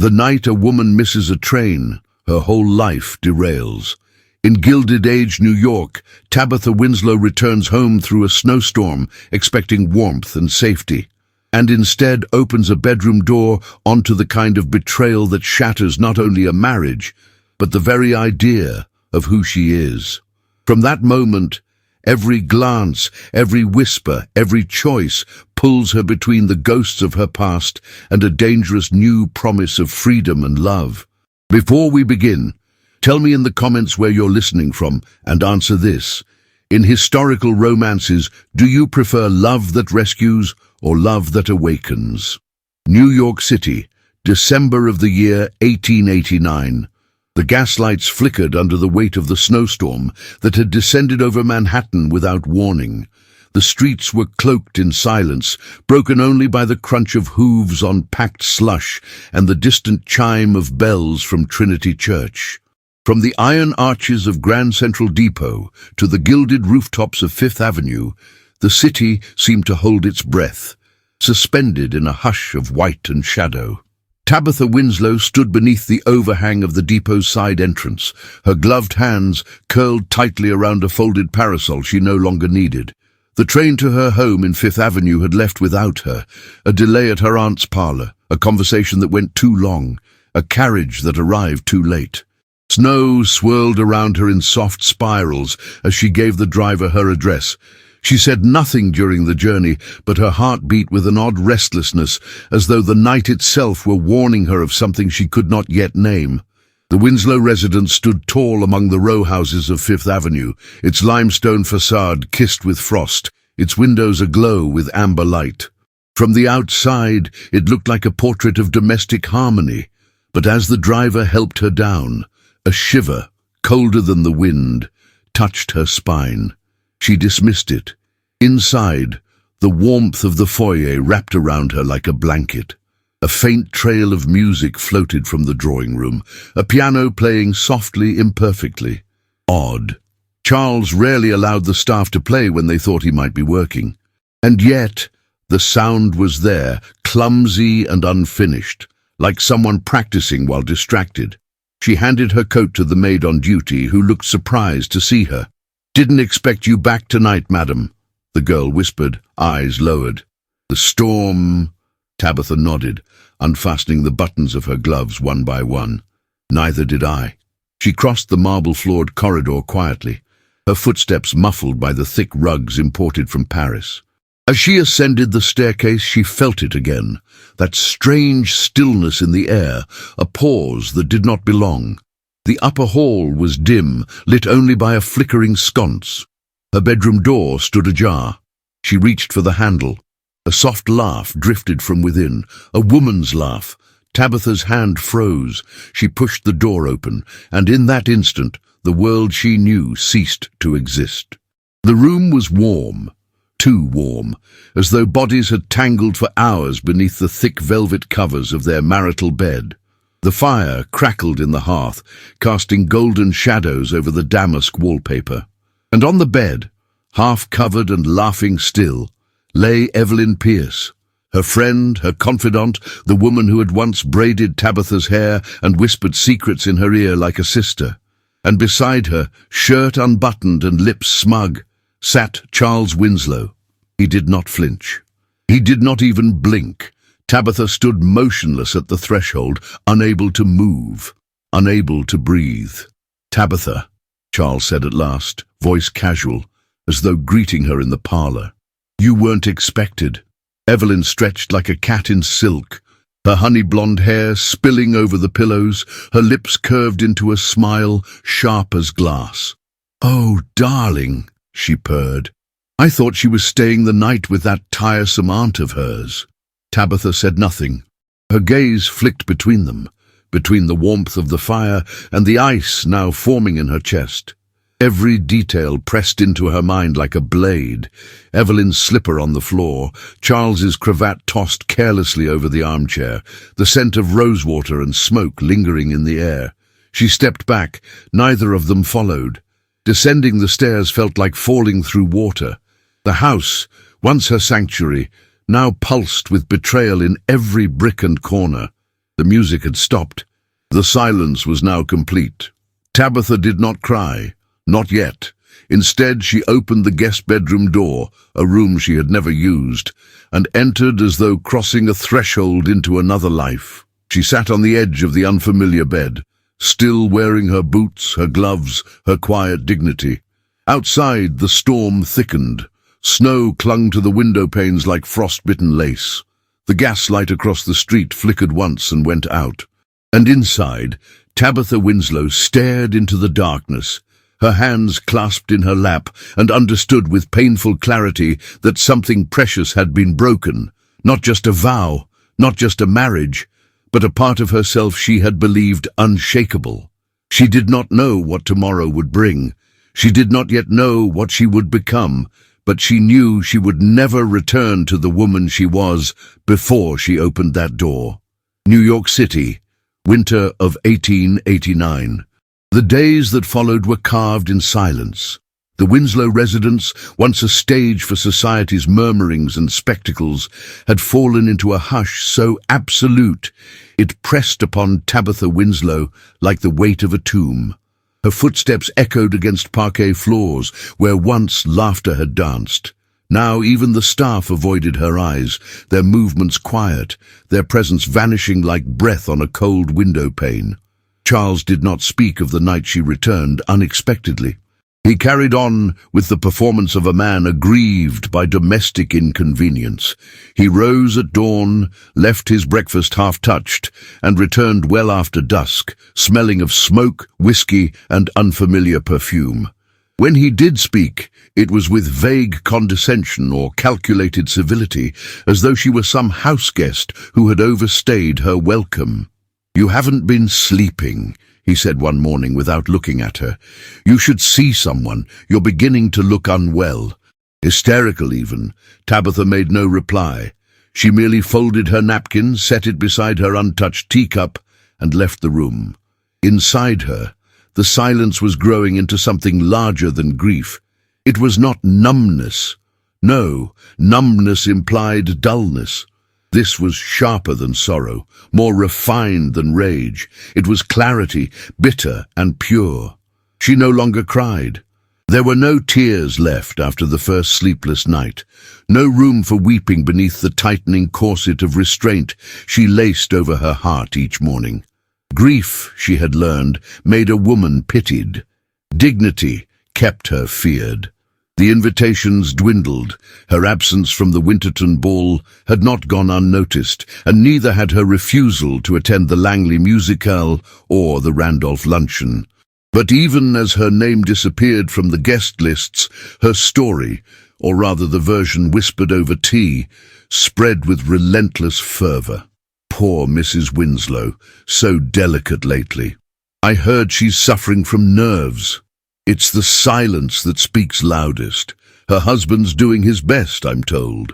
The night a woman misses a train, her whole life derails. In Gilded Age New York, Tabatha Winslow returns home through a snowstorm, expecting warmth and safety, and instead opens a bedroom door onto the kind of betrayal that shatters not only a marriage, but the very idea of who she is. From that moment, every glance, every whisper, every choice pulls her between the ghosts of her past and a dangerous new promise of freedom and love. Before we begin, tell me in the comments where you're listening from and answer this. In historical romances, do you prefer love that rescues or love that awakens? New York City, December of the year 1889. The gaslights flickered under the weight of the snowstorm that had descended over Manhattan without warning. The streets were cloaked in silence, broken only by the crunch of hooves on packed slush and the distant chime of bells from Trinity Church. From the iron arches of Grand Central Depot to the gilded rooftops of Fifth Avenue, the city seemed to hold its breath, suspended in a hush of white and shadow. Tabatha Winslow stood beneath the overhang of the depot's side entrance, her gloved hands curled tightly around a folded parasol she no longer needed. The train to her home in Fifth Avenue had left without her, a delay at her aunt's parlor, a conversation that went too long, a carriage that arrived too late. Snow swirled around her in soft spirals as she gave the driver her address. She said nothing during the journey, but her heart beat with an odd restlessness, as though the night itself were warning her of something she could not yet name. The Winslow residence stood tall among the row houses of Fifth Avenue, its limestone facade kissed with frost, its windows aglow with amber light. From the outside, it looked like a portrait of domestic harmony, but as the driver helped her down, a shiver, colder than the wind, touched her spine. She dismissed it. Inside, the warmth of the foyer wrapped around her like a blanket. A faint trail of music floated from the drawing room, a piano playing softly, imperfectly. Odd. Charles rarely allowed the staff to play when they thought he might be working. And yet, the sound was there, clumsy and unfinished, like someone practicing while distracted. She handed her coat to the maid on duty, who looked surprised to see her. "Didn't expect you back tonight, madam," the girl whispered, eyes lowered. "The storm—" Tabatha nodded, unfastening the buttons of her gloves one by one. "Neither did I." She crossed the marble-floored corridor quietly, her footsteps muffled by the thick rugs imported from Paris. As she ascended the staircase, she felt it again, that strange stillness in the air, a pause that did not belong. The upper hall was dim, lit only by a flickering sconce. Her bedroom door stood ajar. She reached for the handle. A soft laugh drifted from within, a woman's laugh. Tabatha's hand froze. She pushed the door open, and in that instant, the world she knew ceased to exist. The room was warm, too warm, as though bodies had tangled for hours beneath the thick velvet covers of their marital bed. The fire crackled in the hearth, casting golden shadows over the damask wallpaper. And on the bed, half covered and laughing still, lay Evelyn Pierce, her friend, her confidant, the woman who had once braided Tabatha's hair and whispered secrets in her ear like a sister. And beside her, shirt unbuttoned and lips smug, sat Charles Winslow. He did not flinch. He did not even blink. Tabatha stood motionless at the threshold, unable to move, unable to breathe. "Tabatha," Charles said at last, voice casual, as though greeting her in the parlor. "You weren't expected." Evelyn stretched like a cat in silk, her honey-blonde hair spilling over the pillows, her lips curved into a smile sharp as glass. "Oh, darling," she purred. "I thought she was staying the night with that tiresome aunt of hers." Tabatha said nothing. Her gaze flicked between them, between the warmth of the fire and the ice now forming in her chest. Every detail pressed into her mind like a blade. Evelyn's slipper on the floor, Charles's cravat tossed carelessly over the armchair, the scent of rosewater and smoke lingering in the air. She stepped back, neither of them followed. Descending the stairs felt like falling through water. The house, once her sanctuary, now pulsed with betrayal in every brick and corner. The music had stopped. The silence was now complete. Tabatha did not cry, not yet. Instead, she opened the guest bedroom door, a room she had never used, and entered as though crossing a threshold into another life. She sat on the edge of the unfamiliar bed, still wearing her boots, her gloves, her quiet dignity. Outside, the storm thickened. Snow clung to the window panes like frost-bitten lace. The gaslight across the street flickered once and went out. And inside, Tabatha Winslow stared into the darkness, her hands clasped in her lap, and understood with painful clarity that something precious had been broken. Not just a vow, not just a marriage, but a part of herself she had believed unshakable. She did not know what tomorrow would bring. She did not yet know what she would become, but she knew she would never return to the woman she was before she opened that door. New York City, winter of 1889. The days that followed were carved in silence. The Winslow residence, once a stage for society's murmurings and spectacles, had fallen into a hush so absolute it pressed upon Tabatha Winslow like the weight of a tomb. Her footsteps echoed against parquet floors where once laughter had danced. Now even the staff avoided her eyes, their movements quiet, their presence vanishing like breath on a cold window pane. Charles did not speak of the night she returned unexpectedly. He carried on with the performance of a man aggrieved by domestic inconvenience. He rose at dawn, left his breakfast half-touched, and returned well after dusk, smelling of smoke, whiskey, and unfamiliar perfume. When he did speak, it was with vague condescension or calculated civility, as though she were some house guest who had overstayed her welcome. "You haven't been sleeping," he said one morning without looking at her. "You should see someone. You're beginning to look unwell." Hysterical even, Tabatha made no reply. She merely folded her napkin, set it beside her untouched teacup, and left the room. Inside her, the silence was growing into something larger than grief. It was not numbness. No, numbness implied dullness. This was sharper than sorrow, more refined than rage. It was clarity, bitter and pure. She no longer cried. There were no tears left after the first sleepless night, no room for weeping beneath the tightening corset of restraint she laced over her heart each morning. Grief, she had learned, made a woman pitied. Dignity kept her feared. The invitations dwindled. Her absence from the Winterton ball had not gone unnoticed, and neither had her refusal to attend the Langley musicale or the Randolph luncheon. But even as her name disappeared from the guest lists, her story, or rather the version whispered over tea, spread with relentless fervour. Poor Mrs. Winslow, so delicate lately. "I heard she's suffering from nerves." It's the silence that speaks loudest. Her husband's doing his best, I'm told.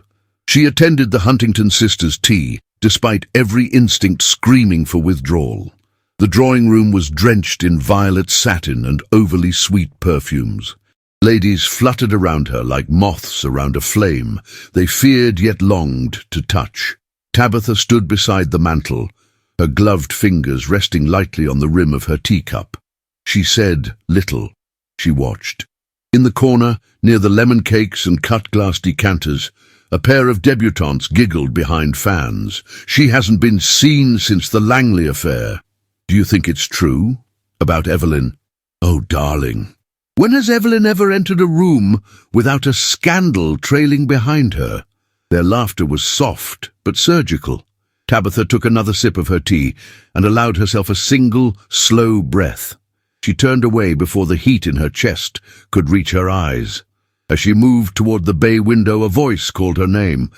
She attended the Huntington sisters' tea, despite every instinct screaming for withdrawal. The drawing room was drenched in violet satin and overly sweet perfumes. Ladies fluttered around her like moths around a flame. They feared yet longed to touch. Tabatha stood beside the mantel, her gloved fingers resting lightly on the rim of her teacup. She said little. She watched. In the corner, near the lemon cakes and cut-glass decanters, a pair of debutantes giggled behind fans. "She hasn't been seen since the Langley affair." "Do you think it's true? About Evelyn?" "Oh, darling. When has Evelyn ever entered a room without a scandal trailing behind her?" Their laughter was soft but surgical. Tabatha took another sip of her tea and allowed herself a single, slow breath. She turned away before the heat in her chest could reach her eyes. As she moved toward the bay window, a voice called her name.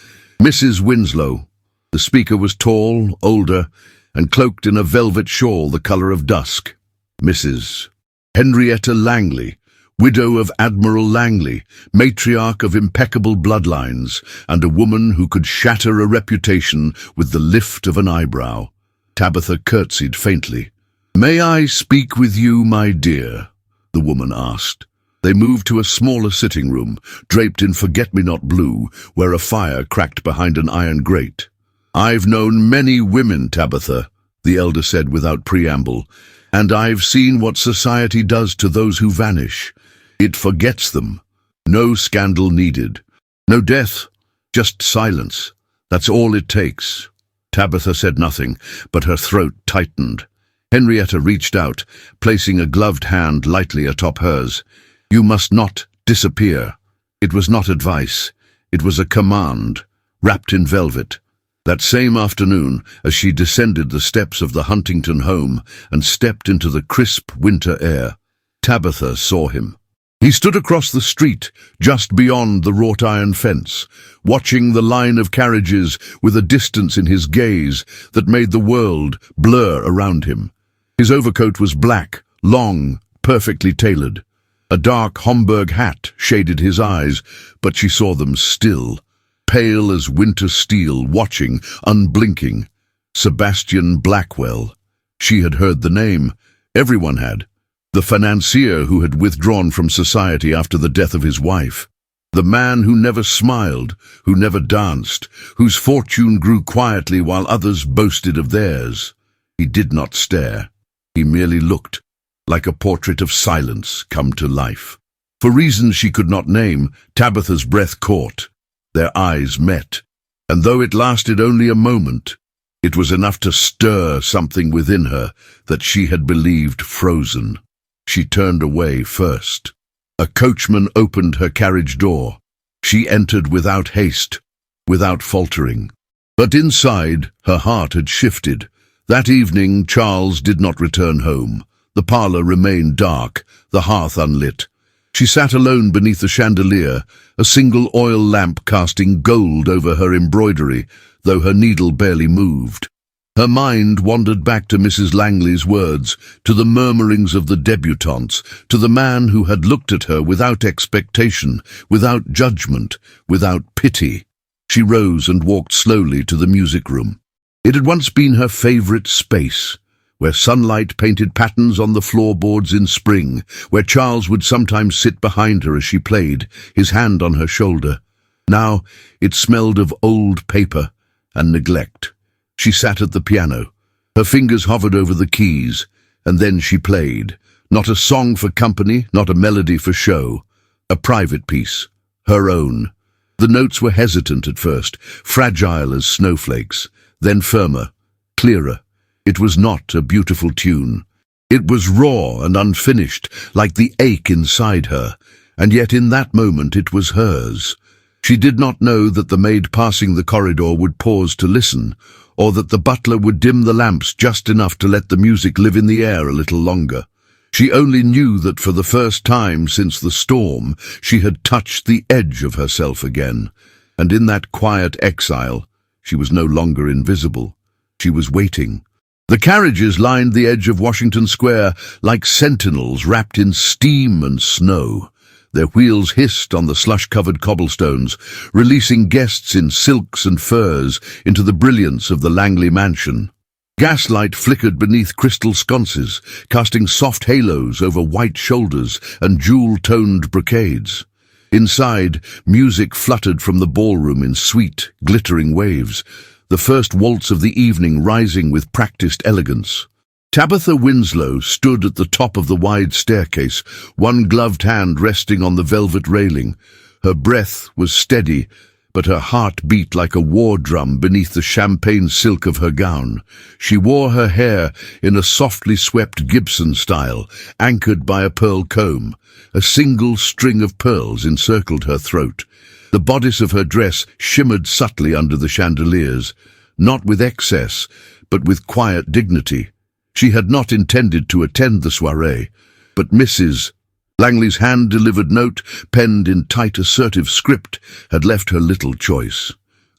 "Mrs. Winslow." The speaker was tall, older, and cloaked in a velvet shawl the color of dusk. Mrs. Henrietta Langley, widow of Admiral Langley, matriarch of impeccable bloodlines, and a woman who could shatter a reputation with the lift of an eyebrow. Tabatha curtsied faintly. "May I speak with you, my dear?" the woman asked. They moved to a smaller sitting room, draped in forget-me-not blue, where a fire cracked behind an iron grate. "I've known many women, Tabatha," the elder said without preamble, "and I've seen what society does to those who vanish. It forgets them. No scandal needed. No death, just silence. That's all it takes." Tabatha said nothing, but her throat tightened. Henrietta reached out, placing a gloved hand lightly atop hers. "You must not disappear." It was not advice. It was a command, wrapped in velvet. That same afternoon, as she descended the steps of the Huntington home and stepped into the crisp winter air, Tabatha saw him. He stood across the street, just beyond the wrought iron fence, watching the line of carriages with a distance in his gaze that made the world blur around him. His overcoat was black, long, perfectly tailored. A dark Homburg hat shaded his eyes, but she saw them still, pale as winter steel, watching, unblinking. Sebastian Blackwell. She had heard the name. Everyone had. The financier who had withdrawn from society after the death of his wife. The man who never smiled, who never danced, whose fortune grew quietly while others boasted of theirs. He did not stare. He merely looked, like a portrait of silence come to life. For reasons she could not name, Tabatha's breath caught. Their eyes met, and though it lasted only a moment, it was enough to stir something within her that she had believed frozen. She turned away first. A coachman opened her carriage door. She entered without haste, without faltering. But inside, her heart had shifted. That evening, Charles did not return home. The parlour remained dark, the hearth unlit. She sat alone beneath the chandelier, a single oil lamp casting gold over her embroidery, though her needle barely moved. Her mind wandered back to Mrs. Langley's words, to the murmurings of the debutantes, to the man who had looked at her without expectation, without judgment, without pity. She rose and walked slowly to the music room. It had once been her favourite space, where sunlight painted patterns on the floorboards in spring, where Charles would sometimes sit behind her as she played, his hand on her shoulder. Now it smelled of old paper and neglect. She sat at the piano. Her fingers hovered over the keys, and then she played. Not a song for company, not a melody for show. A private piece, her own. The notes were hesitant at first, fragile as snowflakes, then firmer, clearer. It was not a beautiful tune. It was raw and unfinished, like the ache inside her, and yet in that moment it was hers. She did not know that the maid passing the corridor would pause to listen, or that the butler would dim the lamps just enough to let the music live in the air a little longer. She only knew that for the first time since the storm, she had touched the edge of herself again, and in that quiet exile, she was no longer invisible. She was waiting. The carriages lined the edge of Washington Square like sentinels wrapped in steam and snow. Their wheels hissed on the slush-covered cobblestones, releasing guests in silks and furs into the brilliance of the Langley mansion. Gaslight flickered beneath crystal sconces, casting soft halos over white shoulders and jewel-toned brocades. Inside, music fluttered from the ballroom in sweet, glittering waves, the first waltz of the evening rising with practiced elegance. Tabatha Winslow stood at the top of the wide staircase, one gloved hand resting on the velvet railing. Her breath was steady, but her heart beat like a war drum beneath the champagne silk of her gown. She wore her hair in a softly swept Gibson style, anchored by a pearl comb. A single string of pearls encircled her throat. The bodice of her dress shimmered subtly under the chandeliers, not with excess, but with quiet dignity. She had not intended to attend the soirée, but Mrs. Langley's hand-delivered note, penned in tight, assertive script, had left her little choice.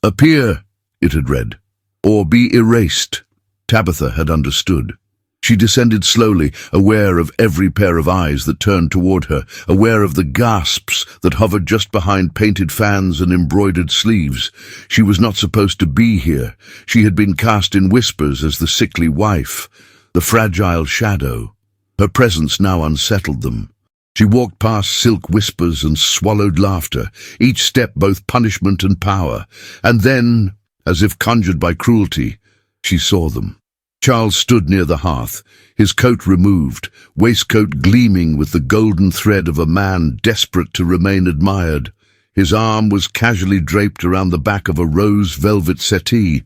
"Appear," it had read, "or be erased." Tabatha had understood. She descended slowly, aware of every pair of eyes that turned toward her, aware of the gasps that hovered just behind painted fans and embroidered sleeves. She was not supposed to be here. She had been cast in whispers as the sickly wife, the fragile shadow. Her presence now unsettled them. She walked past silk whispers and swallowed laughter, each step both punishment and power, and then, as if conjured by cruelty, she saw them. Charles stood near the hearth, his coat removed, waistcoat gleaming with the golden thread of a man desperate to remain admired. His arm was casually draped around the back of a rose velvet settee.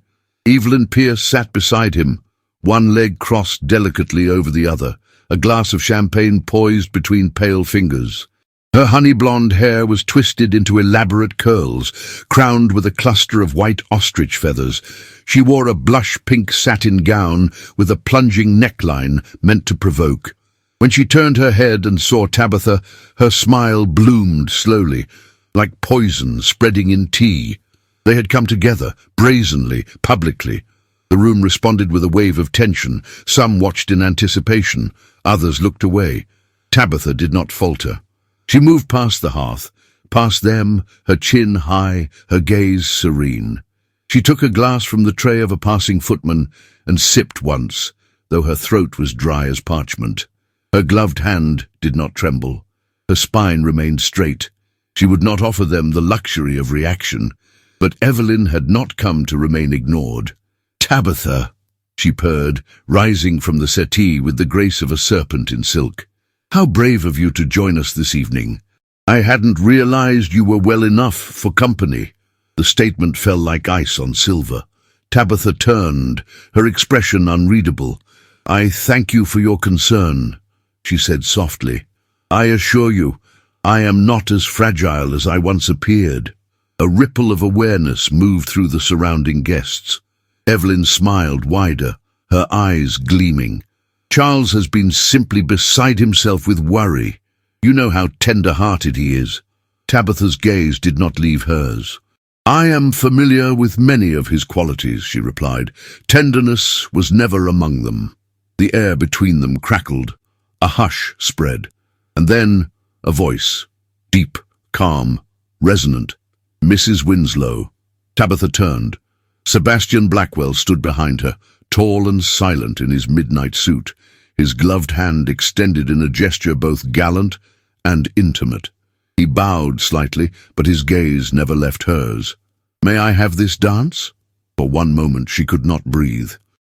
Evelyn Pierce sat beside him, one leg crossed delicately over the other, a glass of champagne poised between pale fingers. Her honey-blonde hair was twisted into elaborate curls, crowned with a cluster of white ostrich feathers. She wore a blush-pink satin gown with a plunging neckline meant to provoke. When she turned her head and saw Tabatha, her smile bloomed slowly, like poison spreading in tea. They had come together, brazenly, publicly. The room responded with a wave of tension. Some watched in anticipation, others looked away. Tabatha did not falter. She moved past the hearth, past them, her chin high, her gaze serene. She took a glass from the tray of a passing footman and sipped once, though her throat was dry as parchment. Her gloved hand did not tremble. Her spine remained straight. She would not offer them the luxury of reaction, but Evelyn had not come to remain ignored. "Tabatha," she purred, rising from the settee with the grace of a serpent in silk. "How brave of you to join us this evening. I hadn't realized you were well enough for company." The statement fell like ice on silver. Tabatha turned, her expression unreadable. "I thank you for your concern," she said softly. "I assure you, I am not as fragile as I once appeared." A ripple of awareness moved through the surrounding guests. Evelyn smiled wider, her eyes gleaming. "Charles has been simply beside himself with worry. You know how tender-hearted he is." Tabatha's gaze did not leave hers. "I am familiar with many of his qualities," she replied. "Tenderness was never among them." The air between them crackled. A hush spread. And then a voice, deep, calm, resonant. "Mrs. Winslow." Tabatha turned. Sebastian Blackwell stood behind her, tall and silent in his midnight suit, his gloved hand extended in a gesture both gallant and intimate. He bowed slightly, but his gaze never left hers. "May I have this dance?" For one moment she could not breathe.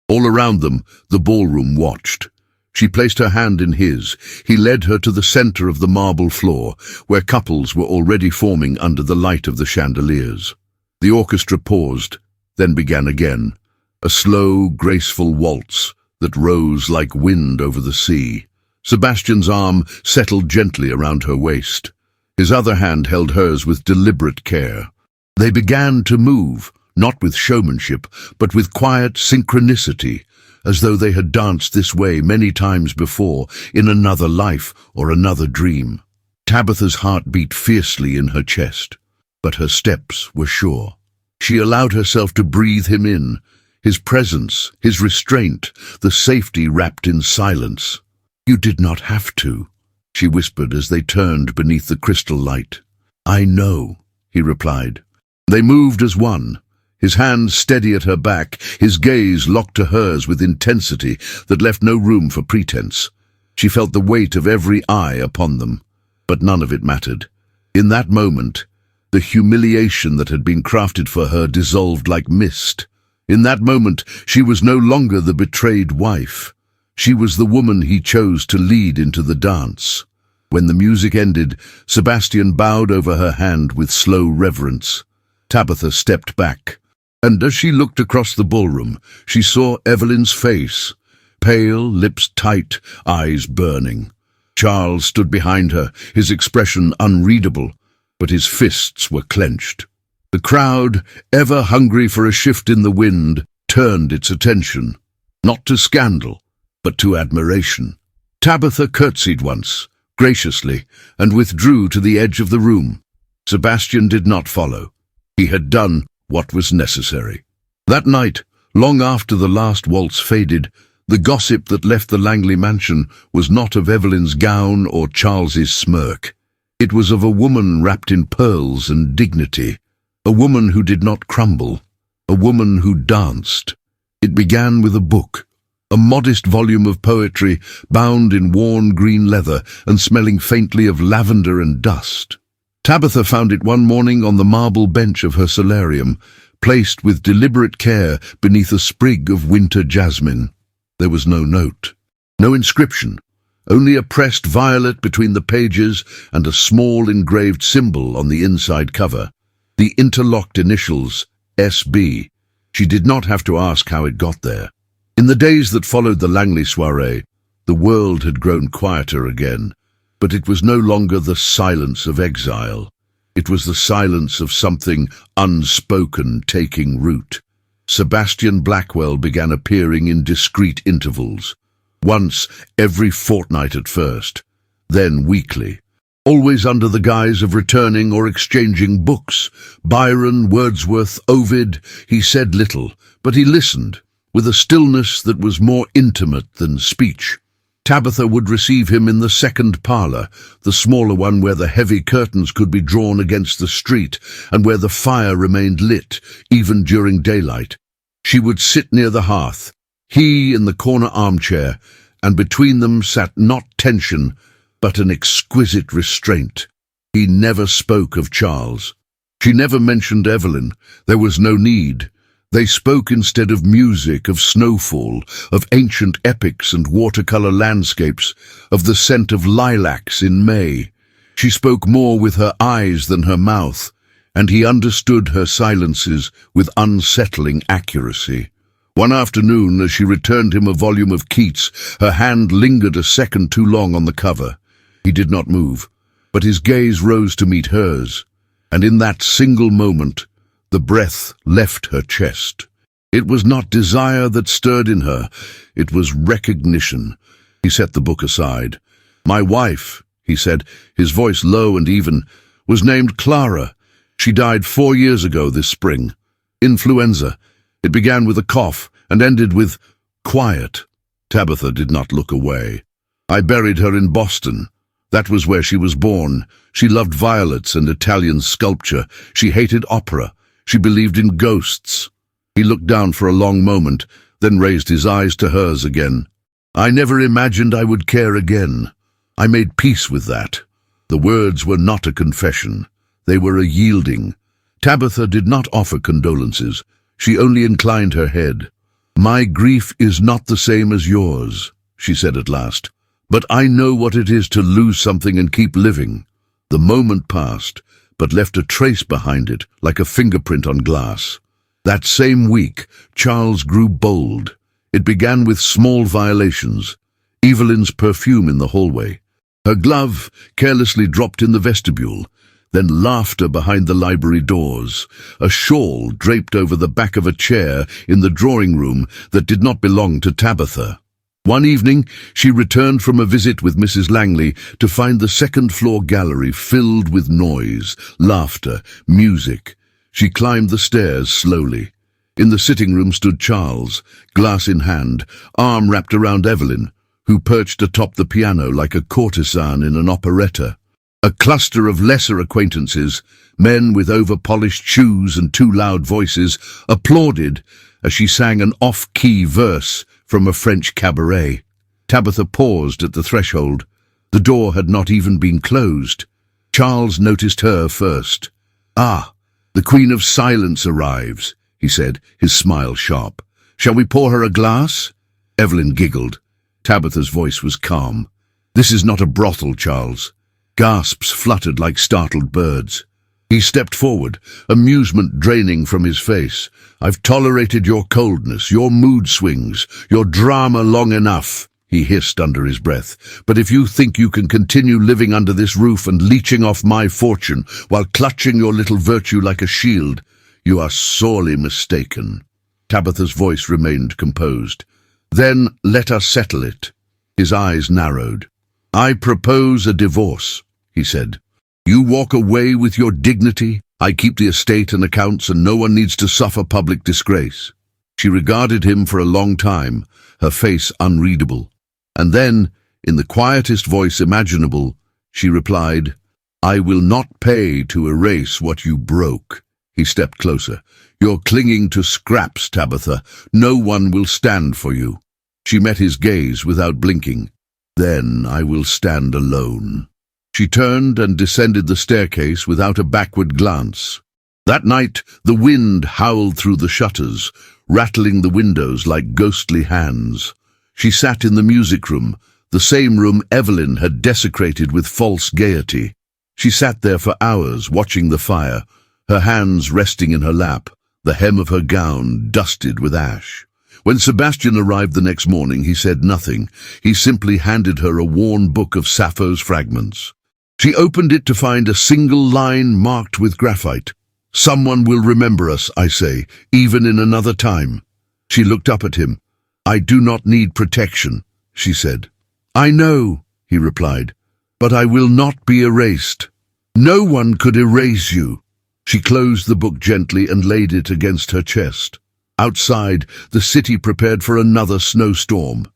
All around them, the ballroom watched. She placed her hand in his. He led her to the center of the marble floor, where couples were already forming under the light of the chandeliers. The orchestra paused, then began again, a slow, graceful waltz that rose like wind over the sea. Sebastian's arm settled gently around her waist. His other hand held hers with deliberate care. They began to move, not with showmanship, but with quiet synchronicity, as though they had danced this way many times before, in another life or another dream. Tabatha's heart beat fiercely in her chest, but her steps were sure. She allowed herself to breathe him in, his presence, his restraint, the safety wrapped in silence. "You did not have to," she whispered as they turned beneath the crystal light. "I know," he replied. They moved as one, his hand steady at her back, his gaze locked to hers with intensity that left no room for pretense. She felt the weight of every eye upon them, but none of it mattered. In that moment, the humiliation that had been crafted for her dissolved like mist. In that moment, she was no longer the betrayed wife. She was the woman he chose to lead into the dance. When the music ended, Sebastian bowed over her hand with slow reverence. Tabatha stepped back, and as she looked across the ballroom, she saw Evelyn's face, pale, lips tight, eyes burning. Charles stood behind her, his expression unreadable, but his fists were clenched. The crowd, ever hungry for a shift in the wind, turned its attention, not to scandal, but to admiration. Tabatha curtsied once, graciously, and withdrew to the edge of the room. Sebastian did not follow. He had done what was necessary. That night, long after the last waltz faded, the gossip that left the Langley mansion was not of Evelyn's gown or Charles's smirk. It was of a woman wrapped in pearls and dignity, a woman who did not crumble, a woman who danced. It began with a book, a modest volume of poetry bound in worn green leather and smelling faintly of lavender and dust. Tabatha found it one morning on the marble bench of her solarium, placed with deliberate care beneath a sprig of winter jasmine. There was no note, no inscription, only a pressed violet between the pages and a small engraved symbol on the inside cover. The interlocked initials, SB. She did not have to ask how it got there. In the days that followed the Langley soiree, the world had grown quieter again, but it was no longer the silence of exile. It was the silence of something unspoken taking root. Sebastian Blackwell began appearing in discreet intervals, once every fortnight at first, then weekly, always under the guise of returning or exchanging books. Byron, Wordsworth, Ovid. He said little, but he listened, with a stillness that was more intimate than speech. Tabatha would receive him in the second parlour, the smaller one where the heavy curtains could be drawn against the street and where the fire remained lit, even during daylight. She would sit near the hearth, he in the corner armchair, and between them sat not tension, but an exquisite restraint. He never spoke of Charles. She never mentioned Evelyn. There was no need. They spoke instead of music, of snowfall, of ancient epics and watercolour landscapes, of the scent of lilacs in May. She spoke more with her eyes than her mouth, and he understood her silences with unsettling accuracy. One afternoon, as she returned him a volume of Keats, her hand lingered a second too long on the cover. He did not move, but his gaze rose to meet hers, and in that single moment, the breath left her chest. It was not desire that stirred in her, it was recognition. He set the book aside. "My wife," he said, his voice low and even, "was named Clara. She died 4 years ago this spring. Influenza. It began with a cough and ended with quiet." Tabatha did not look away. "I buried her in Boston. That was where she was born. She loved violets and Italian sculpture. She hated opera. She believed in ghosts." He looked down for a long moment, then raised his eyes to hers again. "I never imagined I would care again. I made peace with that." The words were not a confession. They were a yielding. Tabatha did not offer condolences. She only inclined her head. "My grief is not the same as yours," she said at last. "But I know what it is to lose something and keep living." The moment passed, but left a trace behind it, like a fingerprint on glass. That same week, Charles grew bold. It began with small violations. Evelyn's perfume in the hallway. Her glove carelessly dropped in the vestibule. Then laughter behind the library doors. A shawl draped over the back of a chair in the drawing room that did not belong to Tabatha. One evening, she returned from a visit with Mrs. Langley to find the second-floor gallery filled with noise, laughter, music. She climbed the stairs slowly. In the sitting room stood Charles, glass in hand, arm wrapped around Evelyn, who perched atop the piano like a courtesan in an operetta. A cluster of lesser acquaintances, men with over-polished shoes and too loud voices, applauded as she sang an off-key verse from a French cabaret. Tabatha paused at the threshold. The door had not even been closed. Charles noticed her first. "Ah, the Queen of Silence arrives," he said, his smile sharp. "Shall we pour her a glass?" Evelyn giggled. Tabatha's voice was calm. "This is not a brothel, Charles." Gasps fluttered like startled birds. He stepped forward, amusement draining from his face. "I've tolerated your coldness, your mood swings, your drama long enough," he hissed under his breath. "But if you think you can continue living under this roof and leeching off my fortune while clutching your little virtue like a shield, you are sorely mistaken." Tabatha's voice remained composed. "Then let us settle it." His eyes narrowed. "I propose a divorce," he said. "You walk away with your dignity. I keep the estate and accounts, and no one needs to suffer public disgrace." She regarded him for a long time, her face unreadable. And then, in the quietest voice imaginable, she replied, "I will not pay to erase what you broke." He stepped closer. "You're clinging to scraps, Tabatha. No one will stand for you." She met his gaze without blinking. "Then I will stand alone." She turned and descended the staircase without a backward glance. That night, the wind howled through the shutters, rattling the windows like ghostly hands. She sat in the music room, the same room Evelyn had desecrated with false gaiety. She sat there for hours, watching the fire, her hands resting in her lap, the hem of her gown dusted with ash. When Sebastian arrived the next morning, he said nothing. He simply handed her a worn book of Sappho's fragments. She opened it to find a single line marked with graphite. "Someone will remember us, I say, even in another time." She looked up at him. "I do not need protection," she said. "I know," he replied, "but I will not be erased. No one could erase you." She closed the book gently and laid it against her chest. Outside, the city prepared for another snowstorm.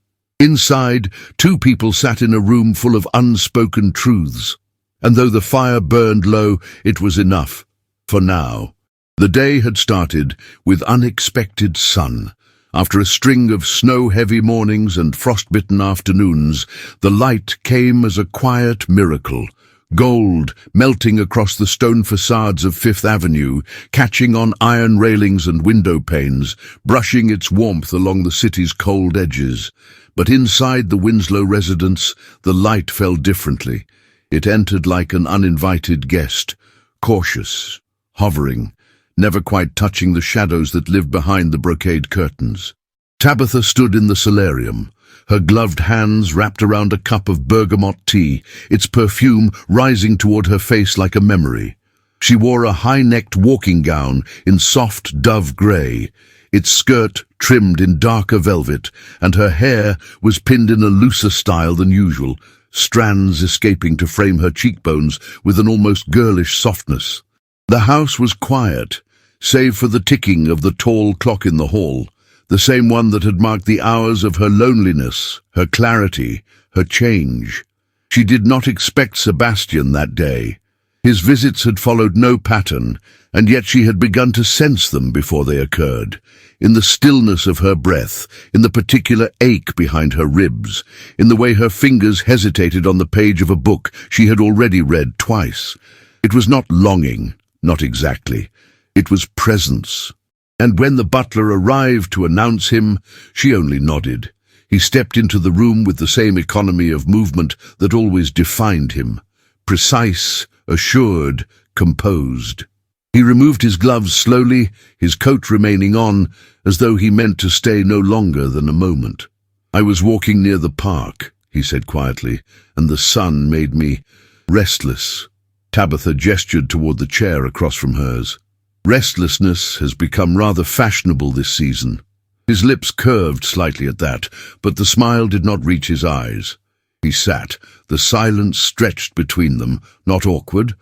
Inside, two people sat in a room full of unspoken truths. And though the fire burned low, it was enough. For now. The day had started with unexpected sun. After a string of snow-heavy mornings and frost-bitten afternoons, the light came as a quiet miracle. Gold melting across the stone facades of Fifth Avenue, catching on iron railings and window panes, brushing its warmth along the city's cold edges. But inside the Winslow residence, the light fell differently. It entered like an uninvited guest, cautious, hovering, never quite touching the shadows that lived behind the brocade curtains. Tabatha stood in the solarium, her gloved hands wrapped around a cup of bergamot tea, its perfume rising toward her face like a memory. She wore a high-necked walking gown in soft dove grey, its skirt trimmed in darker velvet, and her hair was pinned in a looser style than usual, strands escaping to frame her cheekbones with an almost girlish softness. The house was quiet, save for the ticking of the tall clock in the hall, the same one that had marked the hours of her loneliness, her clarity, her change. She did not expect Sebastian that day. His visits had followed no pattern, and yet she had begun to sense them before they occurred. In the stillness of her breath, in the particular ache behind her ribs, in the way her fingers hesitated on the page of a book she had already read twice. It was not longing, not exactly. It was presence. And when the butler arrived to announce him, she only nodded. He stepped into the room with the same economy of movement that always defined him. Precise, assured, composed. He removed his gloves slowly, his coat remaining on, as though he meant to stay no longer than a moment. "I was walking near the park," he said quietly, "and the sun made me restless." Tabatha gestured toward the chair across from hers. "Restlessness has become rather fashionable this season." His lips curved slightly at that, but the smile did not reach his eyes. He sat, the silence stretched between them, not awkward,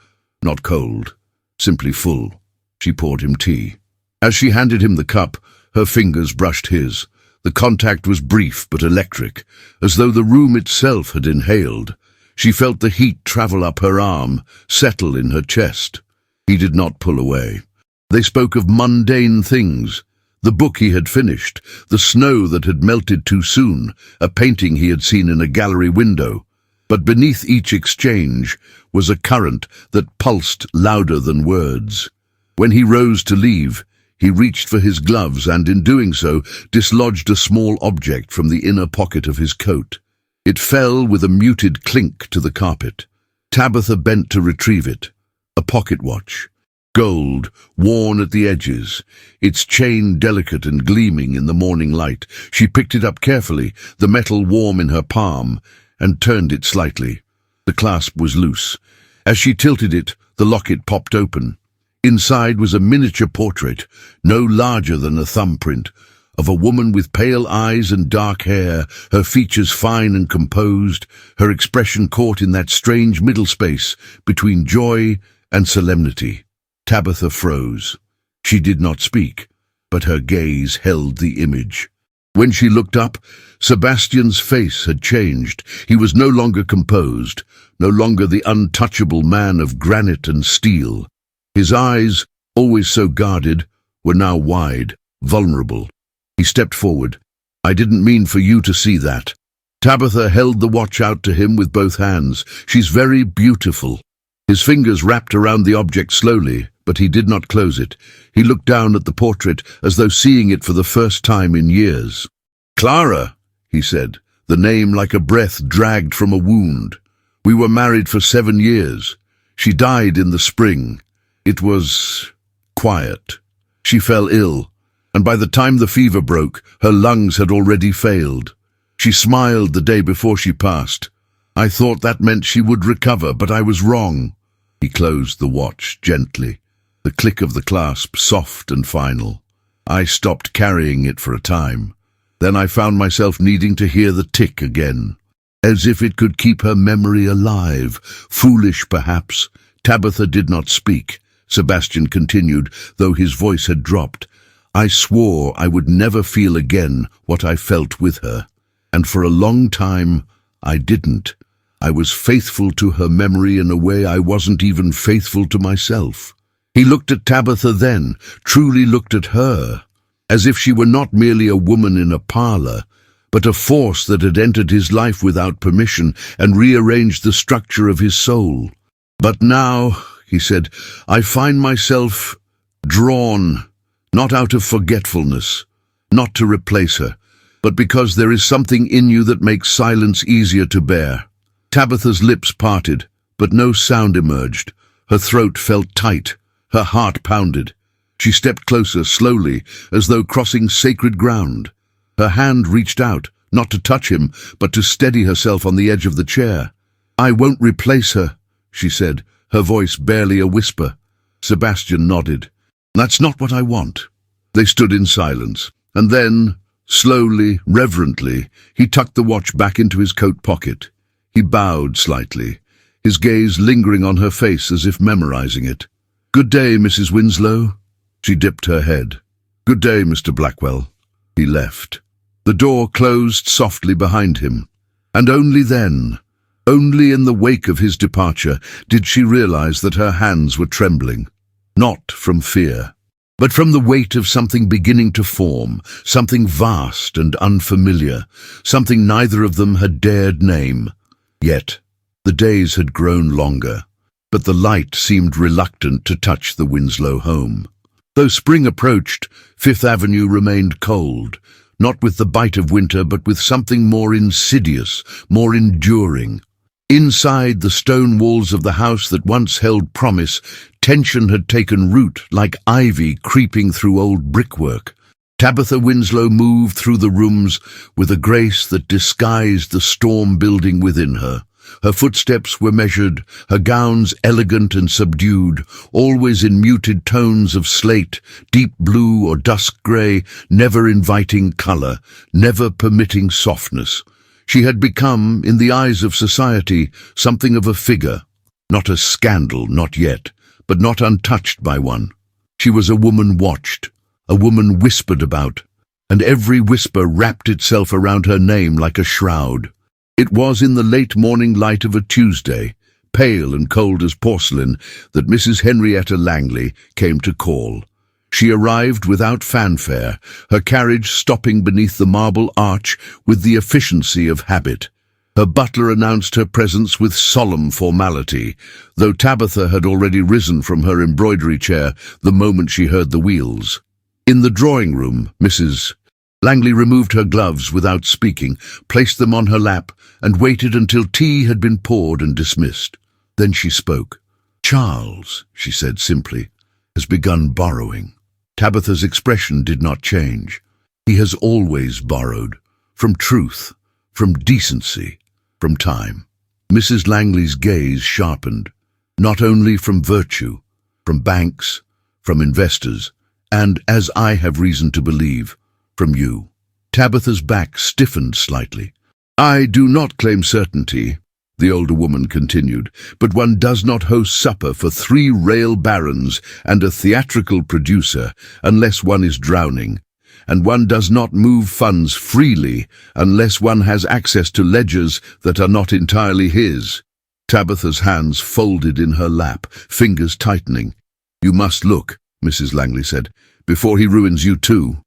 not cold, simply full. She poured him tea. As she handed him the cup, her fingers brushed his. The contact was brief but electric, as though the room itself had inhaled. She felt the heat travel up her arm, settle in her chest. He did not pull away. They spoke of mundane things. The book he had finished, the snow that had melted too soon, a painting he had seen in a gallery window. But beneath each exchange was a current that pulsed louder than words. When he rose to leave, he reached for his gloves and, in doing so, dislodged a small object from the inner pocket of his coat. It fell with a muted clink to the carpet. Tabatha bent to retrieve it. A pocket watch. Gold, worn at the edges, its chain delicate and gleaming in the morning light. She picked it up carefully, the metal warm in her palm, and turned it slightly. The clasp was loose. As she tilted it, the locket popped open. Inside was a miniature portrait, no larger than a thumbprint, of a woman with pale eyes and dark hair, her features fine and composed, her expression caught in that strange middle space between joy and solemnity. Tabatha froze. She did not speak, but her gaze held the image. When she looked up, Sebastian's face had changed. He was no longer composed, no longer the untouchable man of granite and steel. His eyes, always so guarded, were now wide, vulnerable. He stepped forward. "I didn't mean for you to see that." Tabatha held the watch out to him with both hands. "She's very beautiful." His fingers wrapped around the object slowly, but he did not close it. He looked down at the portrait as though seeing it for the first time in years. "Clara," he said, the name like a breath dragged from a wound. We were married for 7 years. She died in the spring. It was quiet. She fell ill, and by the time the fever broke, her lungs had already failed. She smiled the day before she passed. I thought that meant she would recover, but I was wrong. He closed the watch gently, the click of the clasp soft and final. I stopped carrying it for a time. Then I found myself needing to hear the tick again, as if it could keep her memory alive. Foolish, perhaps. Tabatha did not speak. Sebastian continued, though his voice had dropped. I swore I would never feel again what I felt with her, and for a long time I didn't. I was faithful to her memory in a way I wasn't even faithful to myself. He looked at Tabatha then, truly looked at her, as if she were not merely a woman in a parlour, but a force that had entered his life without permission and rearranged the structure of his soul. But now, he said, I find myself drawn, not out of forgetfulness, not to replace her, but because there is something in you that makes silence easier to bear. Tabatha's lips parted, but no sound emerged. Her throat felt tight, her heart pounded. She stepped closer, slowly, as though crossing sacred ground. Her hand reached out, not to touch him, but to steady herself on the edge of the chair. I won't replace her, she said, her voice barely a whisper. Sebastian nodded. That's not what I want. They stood in silence, and then, slowly, reverently, he tucked the watch back into his coat pocket. He bowed slightly, his gaze lingering on her face as if memorizing it. Good day, Mrs. Winslow. She dipped her head. Good day, Mr. Blackwell. He left. The door closed softly behind him, and only then, only in the wake of his departure, did she realize that her hands were trembling, not from fear, but from the weight of something beginning to form, something vast and unfamiliar, something neither of them had dared name. Yet, the days had grown longer, but the light seemed reluctant to touch the Winslow home. Though spring approached, Fifth Avenue remained cold, not with the bite of winter, but with something more insidious, more enduring. Inside the stone walls of the house that once held promise, tension had taken root like ivy creeping through old brickwork. Tabatha Winslow moved through the rooms with a grace that disguised the storm building within her. Her footsteps were measured, her gowns elegant and subdued, always in muted tones of slate, deep blue or dusk grey, never inviting colour, never permitting softness. She had become, in the eyes of society, something of a figure, not a scandal, not yet, but not untouched by one. She was a woman watched, a woman whispered about, and every whisper wrapped itself around her name like a shroud. It was in the late morning light of a Tuesday, pale and cold as porcelain, that Mrs. Henrietta Langley came to call. She arrived without fanfare, her carriage stopping beneath the marble arch with the efficiency of habit. Her butler announced her presence with solemn formality, though Tabatha had already risen from her embroidery chair the moment she heard the wheels. In the drawing room, Mrs. Langley removed her gloves without speaking, placed them on her lap, and waited until tea had been poured and dismissed. Then she spoke. Charles, she said simply, has begun borrowing. Tabatha's expression did not change. He has always borrowed, from truth, from decency, from time. Mrs. Langley's gaze sharpened, not only from virtue, from banks, from investors, and, as I have reason to believe, from you. Tabatha's back stiffened slightly. I do not claim certainty, the older woman continued, but one does not host supper for 3 rail barons and a theatrical producer unless one is drowning, and one does not move funds freely unless one has access to ledgers that are not entirely his. Tabatha's hands folded in her lap, fingers tightening. You must look, Mrs. Langley said, before he ruins you too.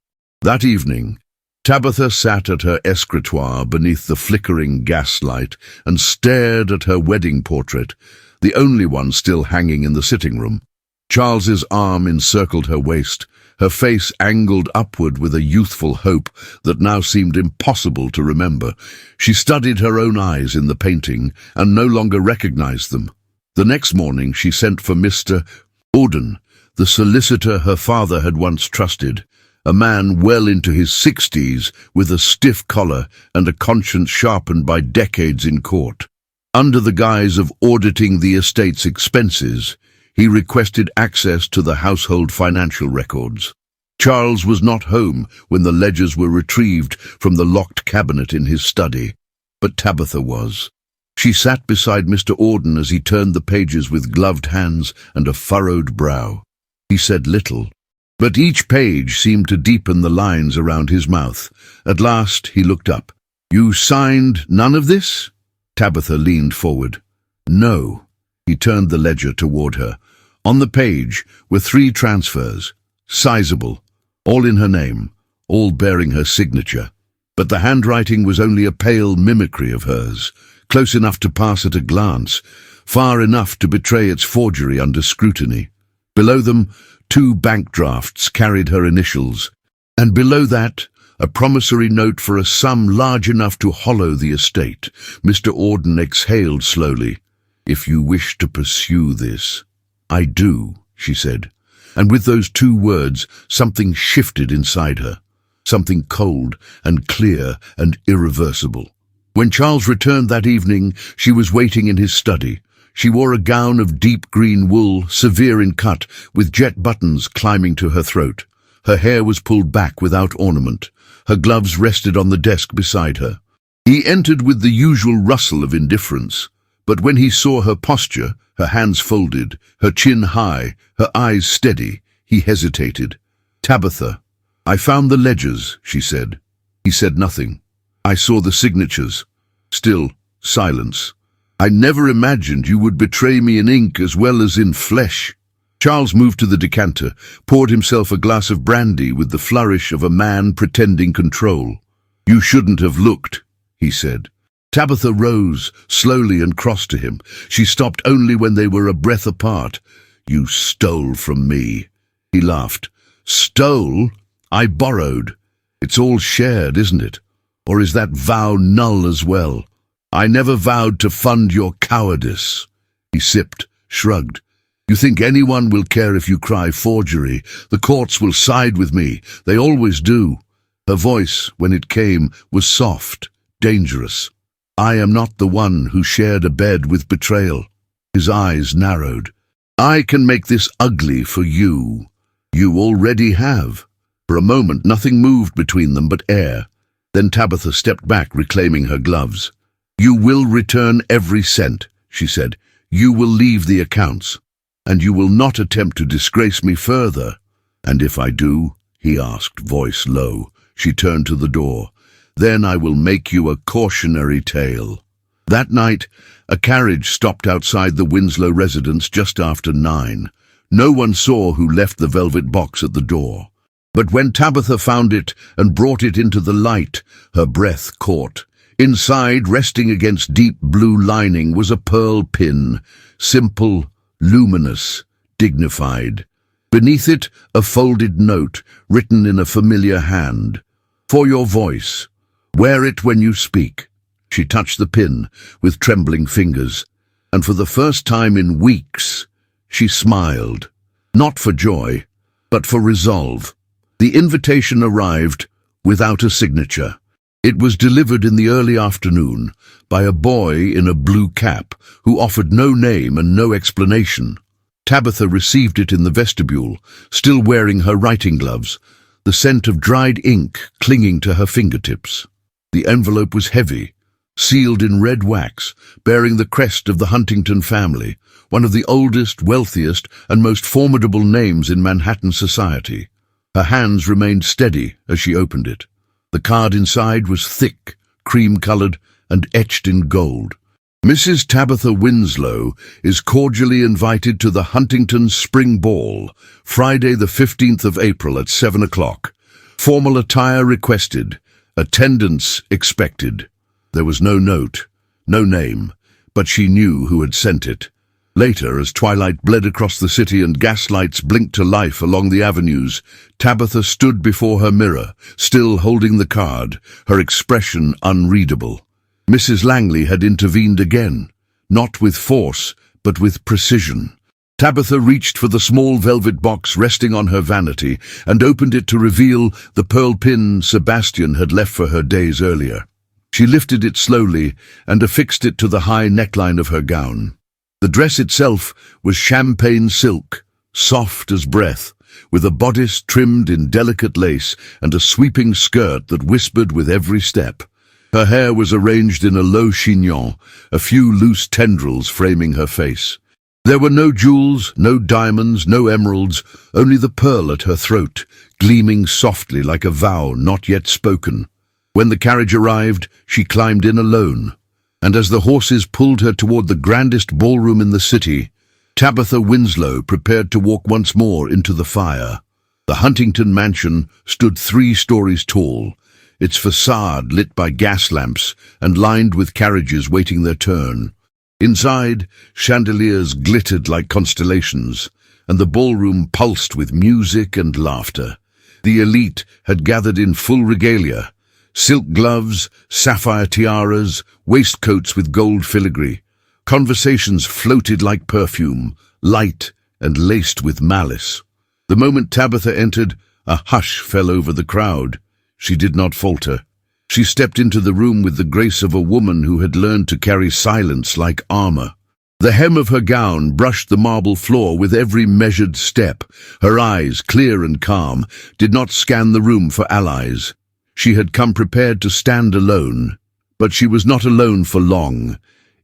That evening, Tabatha sat at her escritoire beneath the flickering gaslight and stared at her wedding portrait, the only one still hanging in the sitting room. Charles's arm encircled her waist, her face angled upward with a youthful hope that now seemed impossible to remember. She studied her own eyes in the painting and no longer recognized them. The next morning she sent for Mr. Auden, the solicitor her father had once trusted, a man well into his 60s with a stiff collar and a conscience sharpened by decades in court. Under the guise of auditing the estate's expenses, he requested access to the household financial records. Charles was not home when the ledgers were retrieved from the locked cabinet in his study, but Tabatha was. She sat beside Mr. Auden as he turned the pages with gloved hands and a furrowed brow. He said little, but each page seemed to deepen the lines around his mouth. At last he looked up. "You signed none of this?" Tabatha leaned forward. "No." He turned the ledger toward her. On the page were 3 transfers, sizable, all in her name, all bearing her signature. But the handwriting was only a pale mimicry of hers, close enough to pass at a glance, far enough to betray its forgery under scrutiny. Below them, 2 bank drafts carried her initials, and below that, a promissory note for a sum large enough to hollow the estate. Mr. Auden exhaled slowly. "If you wish to pursue this." "I do," she said, and with those 2 words something shifted inside her, something cold and clear and irreversible. When Charles returned that evening, she was waiting in his study. She wore a gown of deep green wool, severe in cut, with jet buttons climbing to her throat. Her hair was pulled back without ornament. Her gloves rested on the desk beside her. He entered with the usual rustle of indifference, but when he saw her posture, her hands folded, her chin high, her eyes steady, he hesitated. "Tabatha, I found the ledgers," she said. He said nothing. "I saw the signatures." Still, silence. "I never imagined you would betray me in ink as well as in flesh." Charles moved to the decanter, poured himself a glass of brandy with the flourish of a man pretending control. "You shouldn't have looked," he said. Tabatha rose slowly and crossed to him. She stopped only when they were a breath apart. "You stole from me." He laughed. "Stole? I borrowed. It's all shared, isn't it? Or is that vow null as well? I never vowed to fund your cowardice." He sipped, shrugged. "You think anyone will care if you cry forgery? The courts will side with me. They always do." Her voice, when it came, was soft, dangerous. "I am not the one who shared a bed with betrayal." His eyes narrowed. "I can make this ugly for you. You already have." For a moment nothing moved between them but air. Then Tabatha stepped back, reclaiming her gloves. "You will return every cent," she said. "You will leave the accounts. And you will not attempt to disgrace me further." "And if I do?" he asked, voice low. She turned to the door. "Then I will make you a cautionary tale." That night, a carriage stopped outside the Winslow residence just after 9. No one saw who left the velvet box at the door. But when Tabatha found it and brought it into the light, her breath caught. Inside, resting against deep blue lining, was a pearl pin, simple, luminous, dignified. Beneath it, a folded note, written in a familiar hand. "For your voice. Wear it when you speak." She touched the pin with trembling fingers, and for the first time in weeks, she smiled. Not for joy, but for resolve. The invitation arrived without a signature. It was delivered in the early afternoon by a boy in a blue cap who offered no name and no explanation. Tabatha received it in the vestibule, still wearing her writing gloves, the scent of dried ink clinging to her fingertips. The envelope was heavy, sealed in red wax, bearing the crest of the Huntington family, one of the oldest, wealthiest, and most formidable names in Manhattan society. Her hands remained steady as she opened it. The card inside was thick, cream-colored, and etched in gold. "Mrs. Tabatha Winslow is cordially invited to the Huntington Spring Ball, Friday the 15th of April at 7 o'clock. Formal attire requested. Attendance expected." There was no note, no name, but she knew who had sent it. Later, as twilight bled across the city and gaslights blinked to life along the avenues, Tabatha stood before her mirror, still holding the card, her expression unreadable. Mrs. Langley had intervened again, not with force, but with precision. Tabatha reached for the small velvet box resting on her vanity and opened it to reveal the pearl pin Sebastian had left for her days earlier. She lifted it slowly and affixed it to the high neckline of her gown. The dress itself was champagne silk, soft as breath, with a bodice trimmed in delicate lace and a sweeping skirt that whispered with every step. Her hair was arranged in a low chignon, a few loose tendrils framing her face. There were no jewels, no diamonds, no emeralds, only the pearl at her throat, gleaming softly like a vow not yet spoken. When the carriage arrived, she climbed in alone, and as the horses pulled her toward the grandest ballroom in the city, Tabatha Winslow prepared to walk once more into the fire. The Huntington mansion stood 3 stories tall, its facade lit by gas lamps and lined with carriages waiting their turn. Inside, chandeliers glittered like constellations, and the ballroom pulsed with music and laughter. The elite had gathered in full regalia, silk gloves, sapphire tiaras, waistcoats with gold filigree. Conversations floated like perfume, light and laced with malice. The moment Tabatha entered, a hush fell over the crowd. She did not falter. She stepped into the room with the grace of a woman who had learned to carry silence like armor. The hem of her gown brushed the marble floor with every measured step. Her eyes, clear and calm, did not scan the room for allies. She had come prepared to stand alone, but she was not alone for long.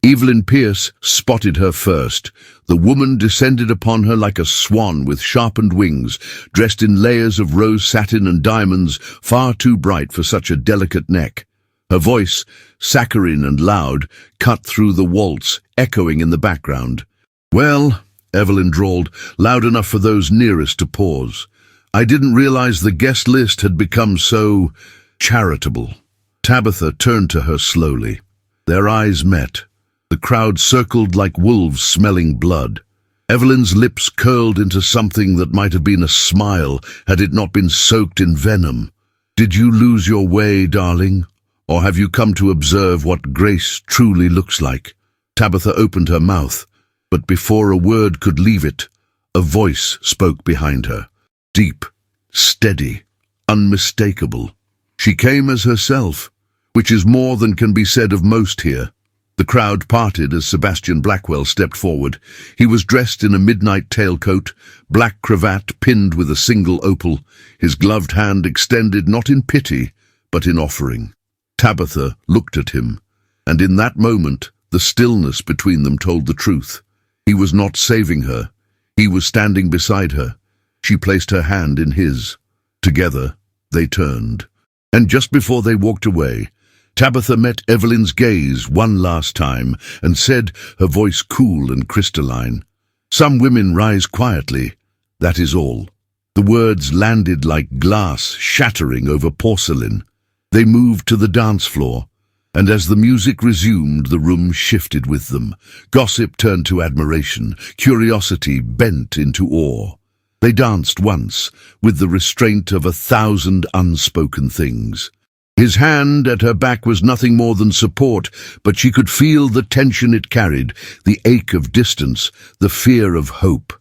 Evelyn Pierce spotted her first. The woman descended upon her like a swan with sharpened wings, dressed in layers of rose satin and diamonds far too bright for such a delicate neck. Her voice, saccharine and loud, cut through the waltz, echoing in the background. "Well," Evelyn drawled, loud enough for those nearest to pause, "I didn't realize the guest list had become so charitable." Tabatha turned to her slowly. Their eyes met. The crowd circled like wolves smelling blood. Evelyn's lips curled into something that might have been a smile had it not been soaked in venom. "Did you lose your way, darling? Or have you come to observe what grace truly looks like?" Tabatha opened her mouth, but before a word could leave it, a voice spoke behind her. Deep, steady, unmistakable. She came as herself, which is more than can be said of most here. The crowd parted as Sebastian Blackwell stepped forward. He was dressed in a midnight tailcoat, black cravat pinned with a single opal, his gloved hand extended not in pity, but in offering. Tabatha looked at him, and in that moment, the stillness between them told the truth. He was not saving her. He was standing beside her. She placed her hand in his. Together, they turned. And just before they walked away, Tabatha met Evelyn's gaze one last time and said, her voice cool and crystalline, "Some women rise quietly, that is all." The words landed like glass shattering over porcelain. They moved to the dance floor, and as the music resumed, the room shifted with them. Gossip turned to admiration, curiosity bent into awe. They danced once, with the restraint of 1,000 unspoken things. His hand at her back was nothing more than support, but she could feel the tension it carried, the ache of distance, the fear of hope.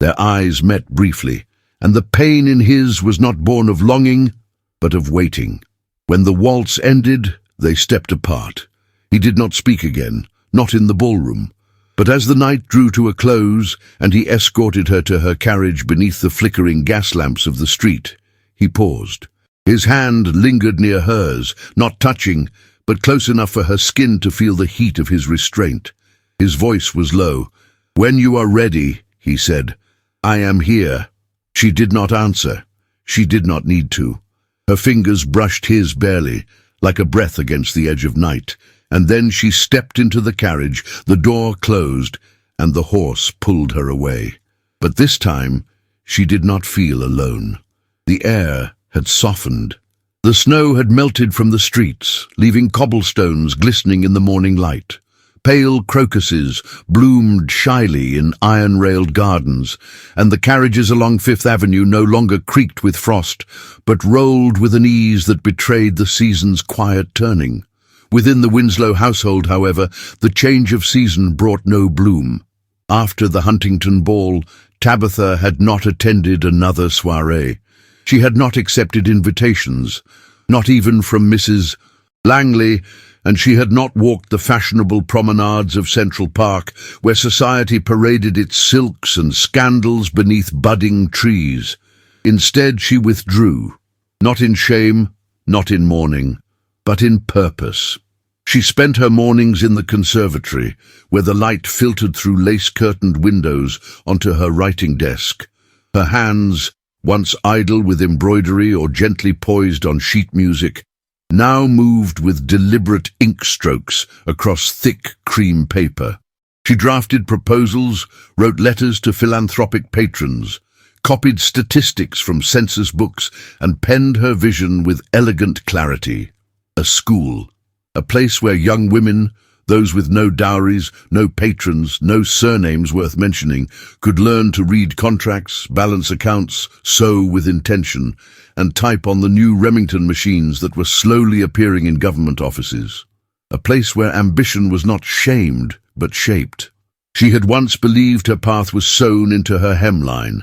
Their eyes met briefly, and the pain in his was not born of longing, but of waiting. When the waltz ended, they stepped apart. He did not speak again, not in the ballroom. But as the night drew to a close, and he escorted her to her carriage beneath the flickering gas lamps of the street, he paused. His hand lingered near hers, not touching, but close enough for her skin to feel the heat of his restraint. His voice was low. "When you are ready," he said, "I am here." She did not answer. She did not need to. Her fingers brushed his barely, like a breath against the edge of night, and then she stepped into the carriage, the door closed, and the horse pulled her away. But this time, she did not feel alone. The air had softened. The snow had melted from the streets, leaving cobblestones glistening in the morning light. Pale crocuses bloomed shyly in iron-railed gardens, and the carriages along Fifth Avenue no longer creaked with frost, but rolled with an ease that betrayed the season's quiet turning. Within the Winslow household, however, the change of season brought no bloom. After the Huntington ball, Tabatha had not attended another soiree. She had not accepted invitations, not even from Mrs. Langley, and she had not walked the fashionable promenades of Central Park, where society paraded its silks and scandals beneath budding trees. Instead, she withdrew, not in shame, not in mourning, but in purpose. She spent her mornings in the conservatory, where the light filtered through lace-curtained windows onto her writing desk. Her hands, once idle with embroidery or gently poised on sheet music, now moved with deliberate ink strokes across thick cream paper. She drafted proposals, wrote letters to philanthropic patrons, copied statistics from census books, and penned her vision with elegant clarity. A school, a place where young women, those with no dowries, no patrons, no surnames worth mentioning, could learn to read contracts, balance accounts, sew with intention, and type on the new Remington machines that were slowly appearing in government offices. A place where ambition was not shamed, but shaped. She had once believed her path was sewn into her hemline,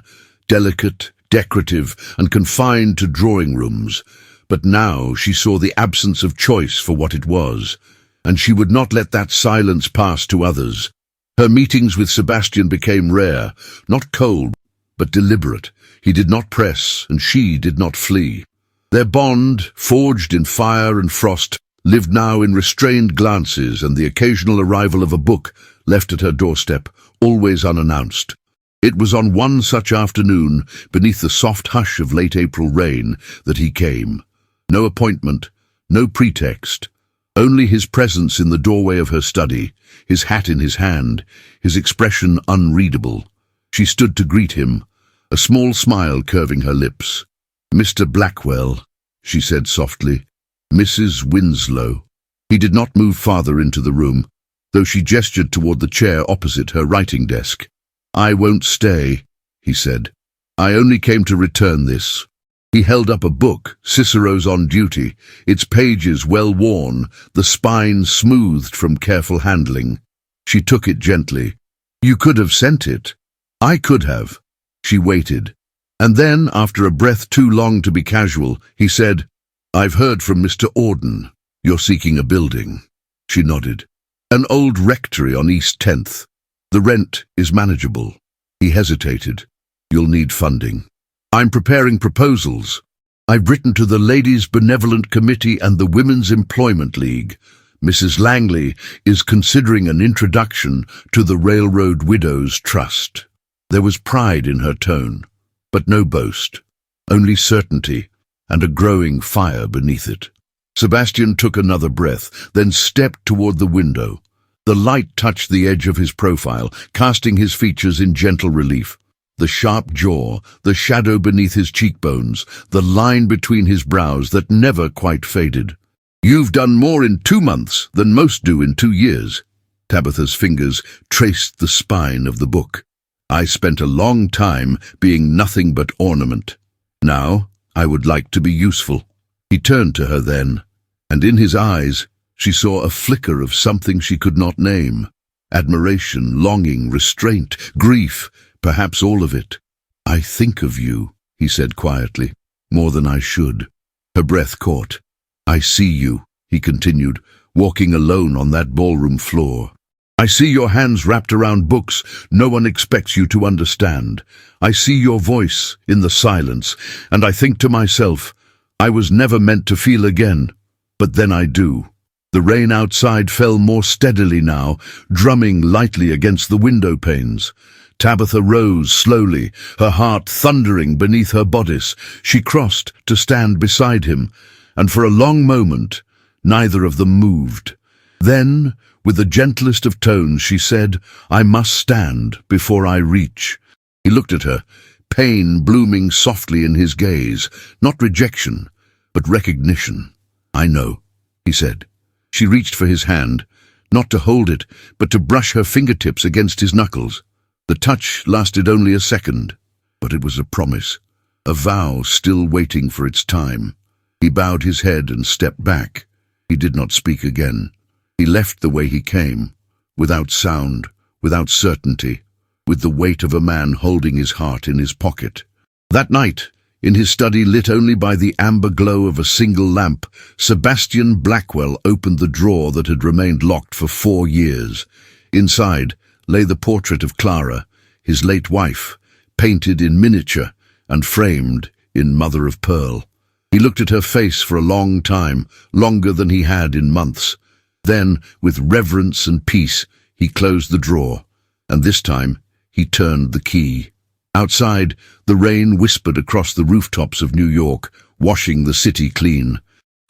delicate, decorative, and confined to drawing rooms. But now she saw the absence of choice for what it was, and she would not let that silence pass to others. Her meetings with Sebastian became rare, not cold, but deliberate. He did not press, and she did not flee. Their bond, forged in fire and frost, lived now in restrained glances and the occasional arrival of a book left at her doorstep, always unannounced. It was on one such afternoon, beneath the soft hush of late April rain, that he came. No appointment, no pretext, only his presence in the doorway of her study, his hat in his hand, his expression unreadable. She stood to greet him, a small smile curving her lips. "Mr. Blackwell," she said softly. "Mrs. Winslow." He did not move farther into the room, though she gestured toward the chair opposite her writing desk. "I won't stay," he said. "I only came to return this." He held up a book, Cicero's On Duty, its pages well worn, the spine smoothed from careful handling. She took it gently. "You could have sent it." "I could have." She waited. And then, after a breath too long to be casual, he said, "I've heard from Mr. Auden. You're seeking a building." She nodded. "An old rectory on East 10th. The rent is manageable." He hesitated. "You'll need funding." "I'm preparing proposals. I've written to the Ladies' Benevolent Committee and the Women's Employment League. Mrs. Langley is considering an introduction to the Railroad Widows' Trust." There was pride in her tone, but no boast, only certainty and a growing fire beneath it. Sebastian took another breath, then stepped toward the window. The light touched the edge of his profile, casting his features in gentle relief. The sharp jaw, the shadow beneath his cheekbones, the line between his brows that never quite faded. "You've done more in 2 months than most do in 2 years. Tabatha's fingers traced the spine of the book. "I spent a long time being nothing but ornament. Now I would like to be useful." He turned to her then, and in his eyes she saw a flicker of something she could not name. Admiration, longing, restraint, grief, perhaps all of it. "I think of you," he said quietly, "more than I should." Her breath caught. "I see you," he continued, walking alone on that ballroom floor. "I see your hands wrapped around books no one expects you to understand. I see your voice in the silence, and I think to myself, I was never meant to feel again, but then I do." The rain outside fell more steadily now, drumming lightly against the window panes. Tabatha rose slowly, her heart thundering beneath her bodice. She crossed to stand beside him, and for a long moment, neither of them moved. Then, with the gentlest of tones, she said, "I must stand before I reach." He looked at her, pain blooming softly in his gaze, not rejection, but recognition. "I know," he said. She reached for his hand, not to hold it, but to brush her fingertips against his knuckles. The touch lasted only a second, but it was a promise, a vow still waiting for its time. He bowed his head and stepped back. He did not speak again. He left the way he came, without sound, without certainty, with the weight of a man holding his heart in his pocket. That night, in his study lit only by the amber glow of a single lamp, Sebastian Blackwell opened the drawer that had remained locked for 4 years. Inside lay the portrait of Clara, his late wife, painted in miniature and framed in mother of pearl. He looked at her face for a long time, longer than he had in months. Then, with reverence and peace, he closed the drawer, and this time he turned the key. Outside, the rain whispered across the rooftops of New York, washing the city clean.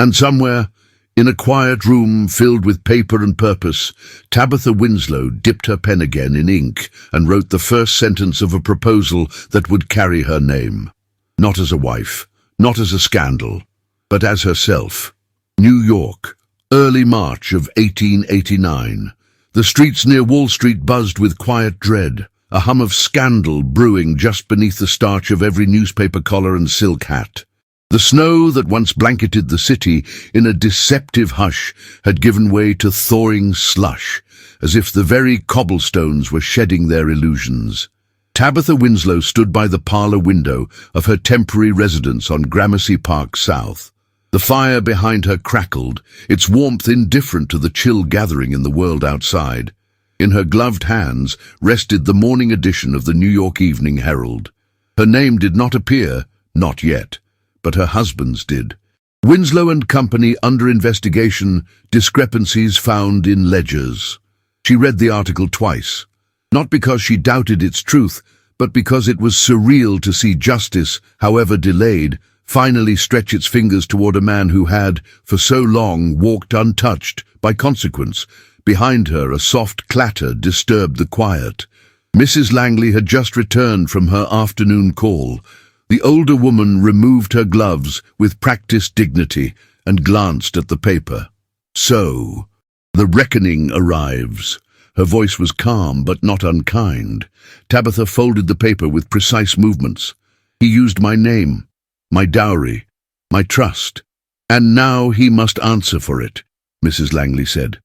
And somewhere, in a quiet room filled with paper and purpose, Tabatha Winslow dipped her pen again in ink and wrote the first sentence of a proposal that would carry her name. Not as a wife, not as a scandal, but as herself. New York, early March of 1889. The streets near Wall Street buzzed with quiet dread, a hum of scandal brewing just beneath the starch of every newspaper collar and silk hat. The snow that once blanketed the city in a deceptive hush had given way to thawing slush, as if the very cobblestones were shedding their illusions. Tabatha Winslow stood by the parlor window of her temporary residence on Gramercy Park South. The fire behind her crackled, its warmth indifferent to the chill gathering in the world outside. In her gloved hands rested the morning edition of the New York Evening Herald. Her name did not appear, not yet, but her husband's did. Winslow and Company under investigation, discrepancies found in ledgers. She read the article twice, not because she doubted its truth, but because it was surreal to see justice, however delayed, finally stretch its fingers toward a man who had, for so long, walked untouched by consequence. Behind her, a soft clatter disturbed the quiet. Mrs. Langley had just returned from her afternoon call. The older woman removed her gloves with practiced dignity and glanced at the paper. So, the reckoning arrives. Her voice was calm but not unkind. Tabatha folded the paper with precise movements. He used my name, my dowry, my trust. And now he must answer for it, Mrs. Langley said.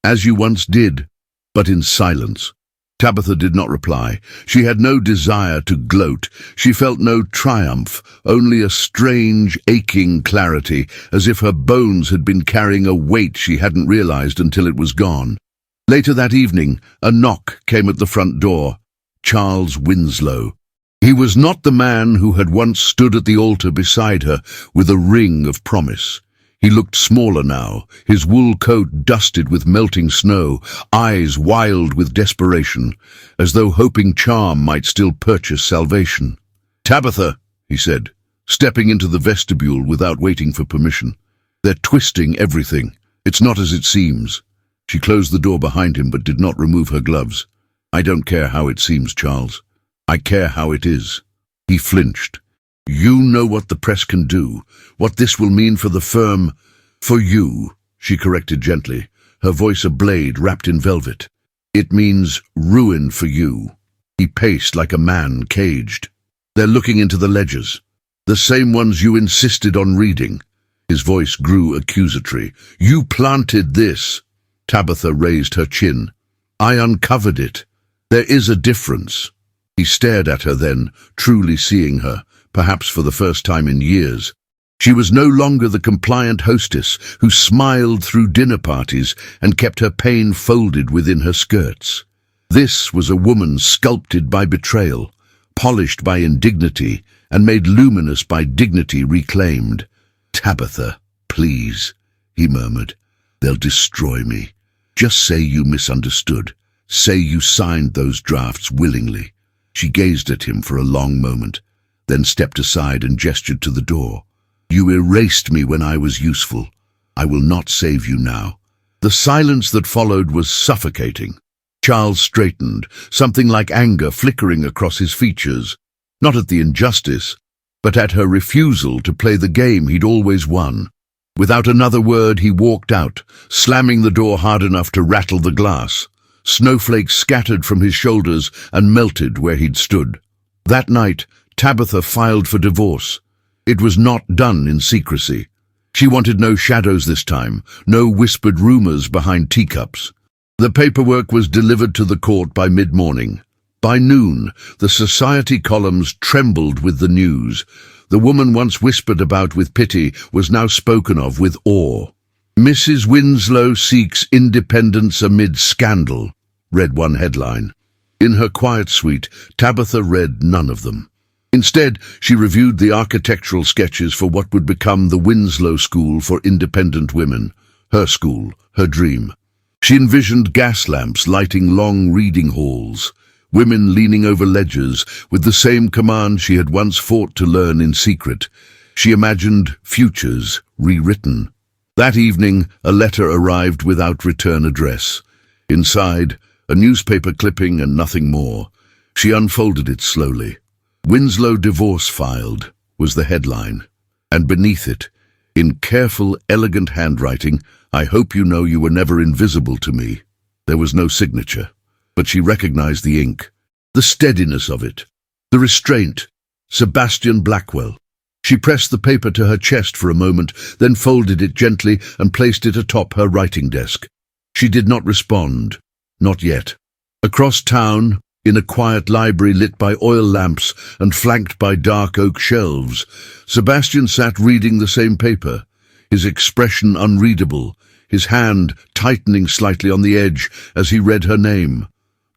As you once did, but in silence. Tabatha did not reply. She had no desire to gloat. She felt no triumph, only a strange, aching clarity, as if her bones had been carrying a weight she hadn't realized until it was gone. Later that evening, a knock came at the front door. Charles Winslow. He was not the man who had once stood at the altar beside her with a ring of promise. He looked smaller now, his wool coat dusted with melting snow, eyes wild with desperation, as though hoping charm might still purchase salvation. "Tabatha," he said, stepping into the vestibule without waiting for permission. "They're twisting everything. It's not as it seems." She closed the door behind him but did not remove her gloves. "I don't care how it seems, Charles. I care how it is." He flinched. "You know what the press can do, what this will mean for the firm." "For you," she corrected gently, her voice a blade wrapped in velvet. "It means ruin for you." He paced like a man caged. "They're looking into the ledgers, the same ones you insisted on reading." His voice grew accusatory. "You planted this." Tabatha raised her chin. "I uncovered it. There is a difference." He stared at her then, truly seeing her, perhaps for the first time in years. She was no longer the compliant hostess who smiled through dinner parties and kept her pain folded within her skirts. This was a woman sculpted by betrayal, polished by indignity, and made luminous by dignity reclaimed. "Tabatha, please," he murmured. "They'll destroy me. Just say you misunderstood. Say you signed those drafts willingly." She gazed at him for a long moment, then stepped aside and gestured to the door. "You erased me when I was useful. I will not save you now." The silence that followed was suffocating. Charles straightened, something like anger flickering across his features, not at the injustice, but at her refusal to play the game he'd always won. Without another word, he walked out, slamming the door hard enough to rattle the glass. Snowflakes scattered from his shoulders and melted where he'd stood. That night, Tabatha filed for divorce. It was not done in secrecy. She wanted no shadows this time, no whispered rumors behind teacups. The paperwork was delivered to the court by mid-morning. By noon, the society columns trembled with the news. The woman once whispered about with pity was now spoken of with awe. "Mrs. Winslow seeks independence amid scandal," read one headline. In her quiet suite, Tabatha read none of them. Instead, she reviewed the architectural sketches for what would become the Winslow School for Independent Women, her school, her dream. She envisioned gas lamps lighting long reading halls, women leaning over ledgers with the same command she had once fought to learn in secret. She imagined futures rewritten. That evening, a letter arrived without return address. Inside, a newspaper clipping and nothing more. She unfolded it slowly. "Winslow divorce filed," was the headline, and beneath it, in careful, elegant handwriting, "I hope you know you were never invisible to me." There was no signature, but she recognized the ink, the steadiness of it, the restraint. Sebastian Blackwell. She pressed the paper to her chest for a moment, then folded it gently and placed it atop her writing desk. She did not respond, not yet. Across town, in a quiet library lit by oil lamps and flanked by dark oak shelves, Sebastian sat reading the same paper, his expression unreadable, his hand tightening slightly on the edge as he read her name,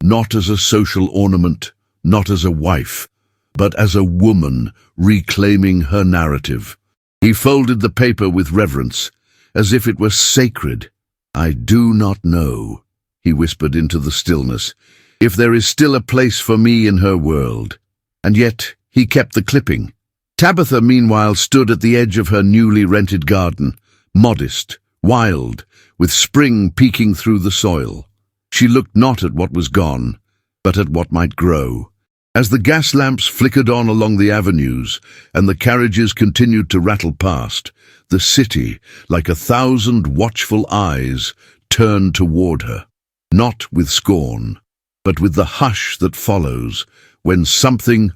not as a social ornament, not as a wife, but as a woman reclaiming her narrative. He folded the paper with reverence, as if it were sacred. "I do not know," he whispered into the stillness, "if there is still a place for me in her world." And yet he kept the clipping. Tabatha, meanwhile, stood at the edge of her newly rented garden, modest, wild, with spring peeking through the soil. She looked not at what was gone, but at what might grow. As the gas lamps flickered on along the avenues and the carriages continued to rattle past, the city, like 1,000 watchful eyes, turned toward her, not with scorn, but with the hush that follows when something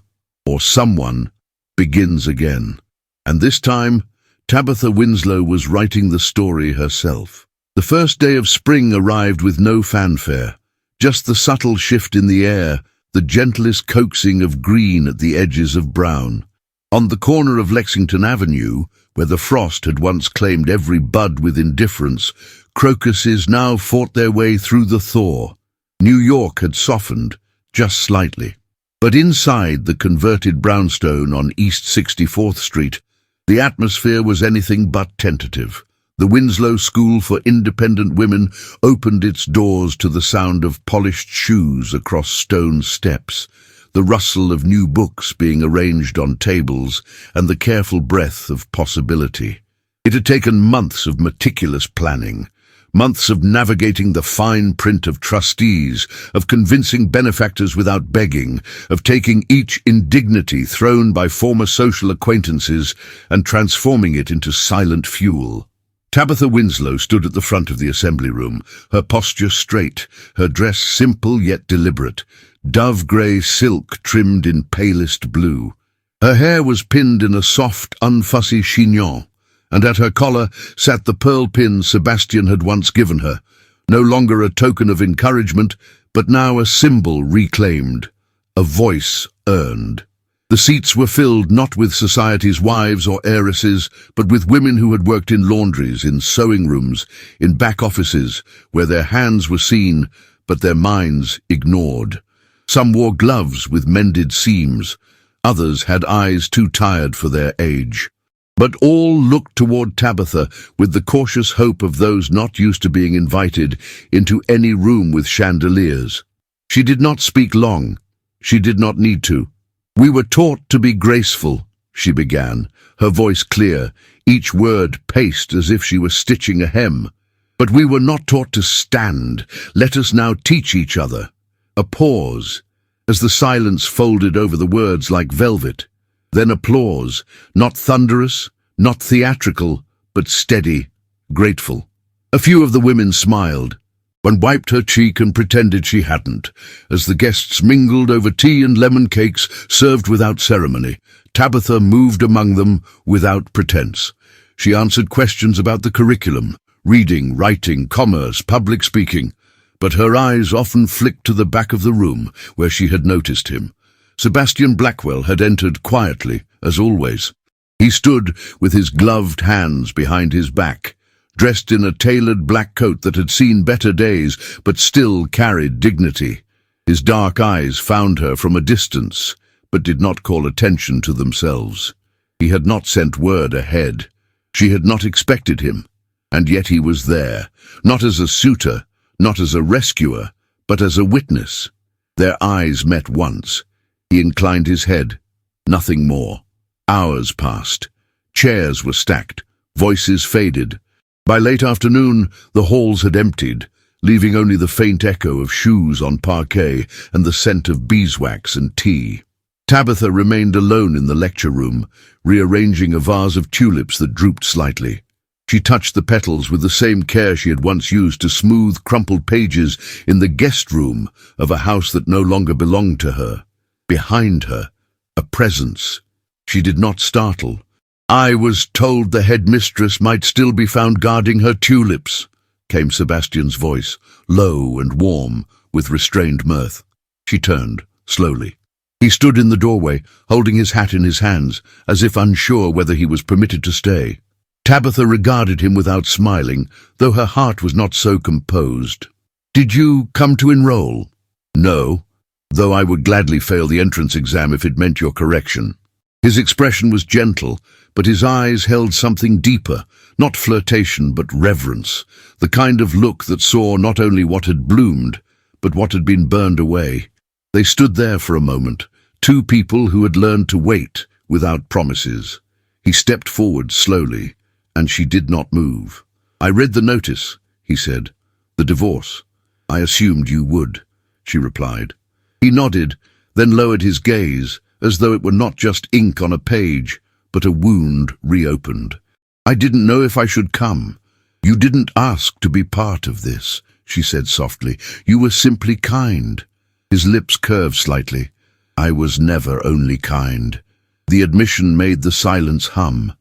or someone begins again. And this time, Tabatha Winslow was writing the story herself. The first day of spring arrived with no fanfare, just the subtle shift in the air, the gentlest coaxing of green at the edges of brown. On the corner of Lexington Avenue, where the frost had once claimed every bud with indifference, crocuses now fought their way through the thaw. New York had softened, just slightly. But inside the converted brownstone on East 64th Street, the atmosphere was anything but tentative. The Winslow School for Independent Women opened its doors to the sound of polished shoes across stone steps, the rustle of new books being arranged on tables, and the careful breath of possibility. It had taken months of meticulous planning, months of navigating the fine print of trustees, of convincing benefactors without begging, of taking each indignity thrown by former social acquaintances and transforming it into silent fuel. Tabatha Winslow stood at the front of the assembly room, her posture straight, her dress simple yet deliberate, dove-grey silk trimmed in palest blue. Her hair was pinned in a soft, unfussy chignon, and at her collar sat the pearl pin Sebastian had once given her, no longer a token of encouragement, but now a symbol reclaimed, a voice earned. The seats were filled not with society's wives or heiresses, but with women who had worked in laundries, in sewing rooms, in back offices, where their hands were seen, but their minds ignored. Some wore gloves with mended seams, others had eyes too tired for their age. But all looked toward Tabatha with the cautious hope of those not used to being invited into any room with chandeliers. She did not speak long. She did not need to. "We were taught to be graceful," she began, her voice clear, each word paced as if she were stitching a hem. "But we were not taught to stand. Let us now teach each other." A pause, as the silence folded over the words like velvet. Then applause, not thunderous, not theatrical, but steady, grateful. A few of the women smiled. One wiped her cheek and pretended she hadn't. As the guests mingled over tea and lemon cakes served without ceremony, Tabatha moved among them without pretense. She answered questions about the curriculum, reading, writing, commerce, public speaking, but her eyes often flicked to the back of the room where she had noticed him. Sebastian Blackwell had entered quietly, as always. He stood with his gloved hands behind his back, dressed in a tailored black coat that had seen better days but still carried dignity. His dark eyes found her from a distance, but did not call attention to themselves. He had not sent word ahead. She had not expected him, and yet he was there, not as a suitor, not as a rescuer, but as a witness. Their eyes met once. He inclined his head. Nothing more. Hours passed. Chairs were stacked. Voices faded. By late afternoon, the halls had emptied, leaving only the faint echo of shoes on parquet and the scent of beeswax and tea. Tabatha remained alone in the lecture room, rearranging a vase of tulips that drooped slightly. She touched the petals with the same care she had once used to smooth crumpled pages in the guest room of a house that no longer belonged to her. Behind her, a presence. She did not startle. "I was told the headmistress might still be found guarding her tulips," came Sebastian's voice, low and warm, with restrained mirth. She turned, slowly. He stood in the doorway, holding his hat in his hands, as if unsure whether he was permitted to stay. Tabatha regarded him without smiling, though her heart was not so composed. "Did you come to enroll?" "No, though I would gladly fail the entrance exam if it meant your correction." His expression was gentle, but his eyes held something deeper, not flirtation but reverence, the kind of look that saw not only what had bloomed, but what had been burned away. They stood there for a moment, two people who had learned to wait without promises. He stepped forward slowly, and she did not move. "I read the notice," he said. "The divorce. I assumed you would," she replied. He nodded, then lowered his gaze, as though it were not just ink on a page, but a wound reopened. "I didn't know if I should come. You didn't ask to be part of this," she said softly. "You were simply kind." His lips curved slightly. "I was never only kind." The admission made the silence hum.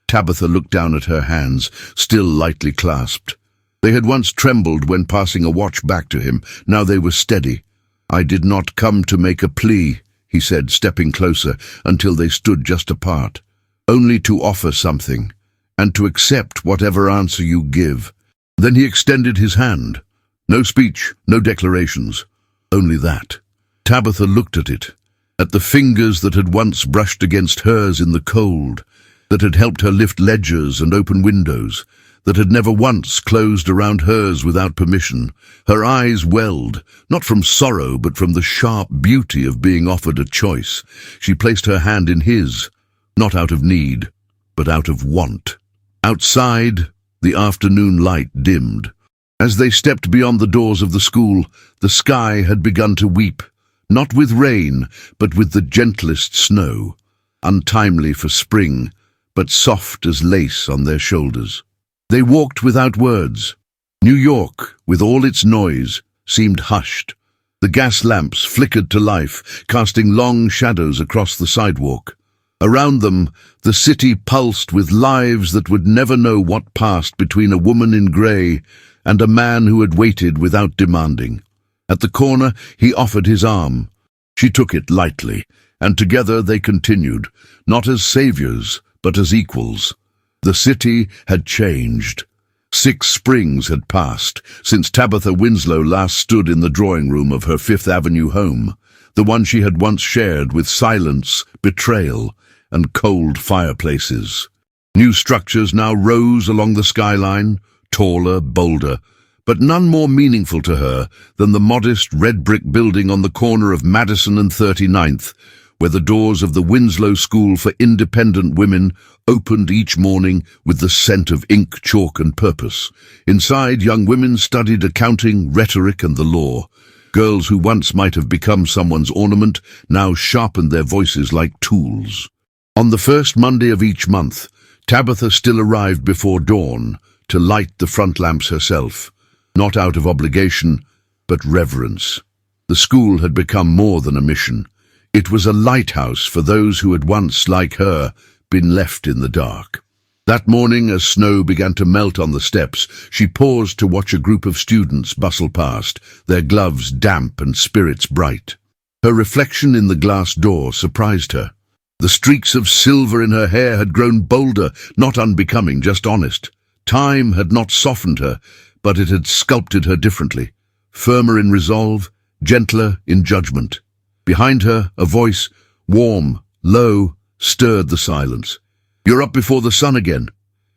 Tabatha looked down at her hands, still lightly clasped. They had once trembled when passing a watch back to him. Now they were steady. "I did not come to make a plea," he said, stepping closer until they stood just apart. "Only to offer something, and to accept whatever answer you give." Then he extended his hand. No speech, no declarations, only that. Tabatha looked at it, at the fingers that had once brushed against hers in the cold, that had helped her lift ledgers and open windows, that had never once closed around hers without permission. Her eyes welled, not from sorrow but from the sharp beauty of being offered a choice. She placed her hand in his, not out of need, but out of want. Outside, the afternoon light dimmed. As they stepped beyond the doors of the school, the sky had begun to weep, not with rain, but with the gentlest snow, untimely for spring, but soft as lace on their shoulders. They walked without words. New York, with all its noise, seemed hushed. The gas lamps flickered to life, casting long shadows across the sidewalk. Around them, the city pulsed with lives that would never know what passed between a woman in grey and a man who had waited without demanding. At the corner, he offered his arm. She took it lightly, and together they continued, not as saviors, but as equals. The city had changed. 6 springs had passed since Tabatha Winslow last stood in the drawing room of her Fifth Avenue home, the one she had once shared with silence, betrayal, and cold fireplaces. New structures now rose along the skyline, taller, bolder, but none more meaningful to her than the modest red-brick building on the corner of Madison and 39th, where the doors of the Winslow School for Independent Women opened each morning with the scent of ink, chalk, and purpose. Inside, young women studied accounting, rhetoric, and the law. Girls who once might have become someone's ornament now sharpened their voices like tools. On the first Monday of each month, Tabatha still arrived before dawn to light the front lamps herself, not out of obligation, but reverence. The school had become more than a mission. It was a lighthouse for those who had once, like her, been left in the dark. That morning, as snow began to melt on the steps, she paused to watch a group of students bustle past, their gloves damp and spirits bright. Her reflection in the glass door surprised her. The streaks of silver in her hair had grown bolder, not unbecoming, just honest. Time had not softened her, but it had sculpted her differently, firmer in resolve, gentler in judgment. Behind her, a voice, warm, low, stirred the silence. "You're up before the sun again."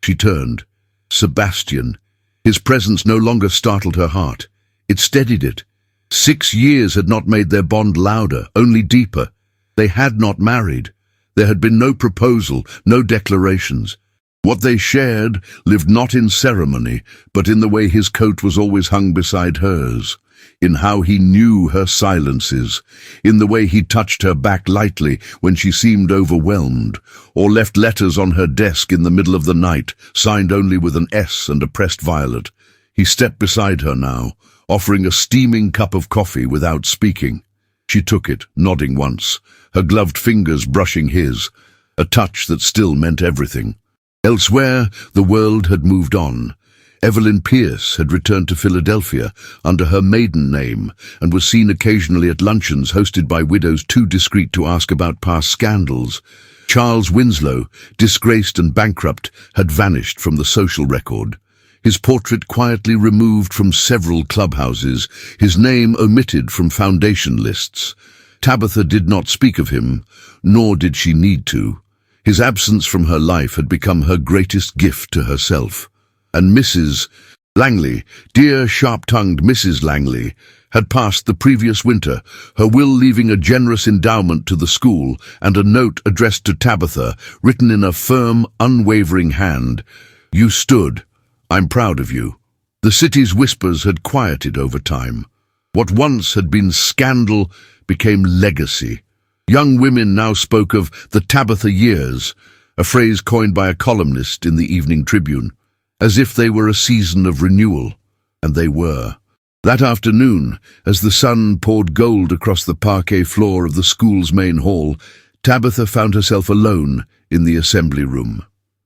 She turned. Sebastian. His presence no longer startled her heart. It steadied it. 6 years had not made their bond louder, only deeper. They had not married. There had been no proposal, no declarations. What they shared lived not in ceremony, but in the way his coat was always hung beside hers, in how he knew her silences, in the way he touched her back lightly when she seemed overwhelmed, or left letters on her desk in the middle of the night, signed only with an S and a pressed violet. He stepped beside her now, offering a steaming cup of coffee without speaking. She took it, nodding once, her gloved fingers brushing his, a touch that still meant everything. Elsewhere, the world had moved on. Evelyn Pierce had returned to Philadelphia under her maiden name and was seen occasionally at luncheons hosted by widows too discreet to ask about past scandals. Charles Winslow, disgraced and bankrupt, had vanished from the social record. His portrait quietly removed from several clubhouses, his name omitted from foundation lists. Tabatha did not speak of him, nor did she need to. His absence from her life had become her greatest gift to herself. And Mrs. Langley, dear sharp-tongued Mrs. Langley, had passed the previous winter, her will leaving a generous endowment to the school and a note addressed to Tabatha, written in a firm, unwavering hand. "You stood. I'm proud of you." The city's whispers had quieted over time. What once had been scandal became legacy. Young women now spoke of the Tabatha years, a phrase coined by a columnist in the Evening Tribune, as if they were a season of renewal, and they were. That afternoon, as the sun poured gold across the parquet floor of the school's main hall, Tabatha found herself alone in the assembly room.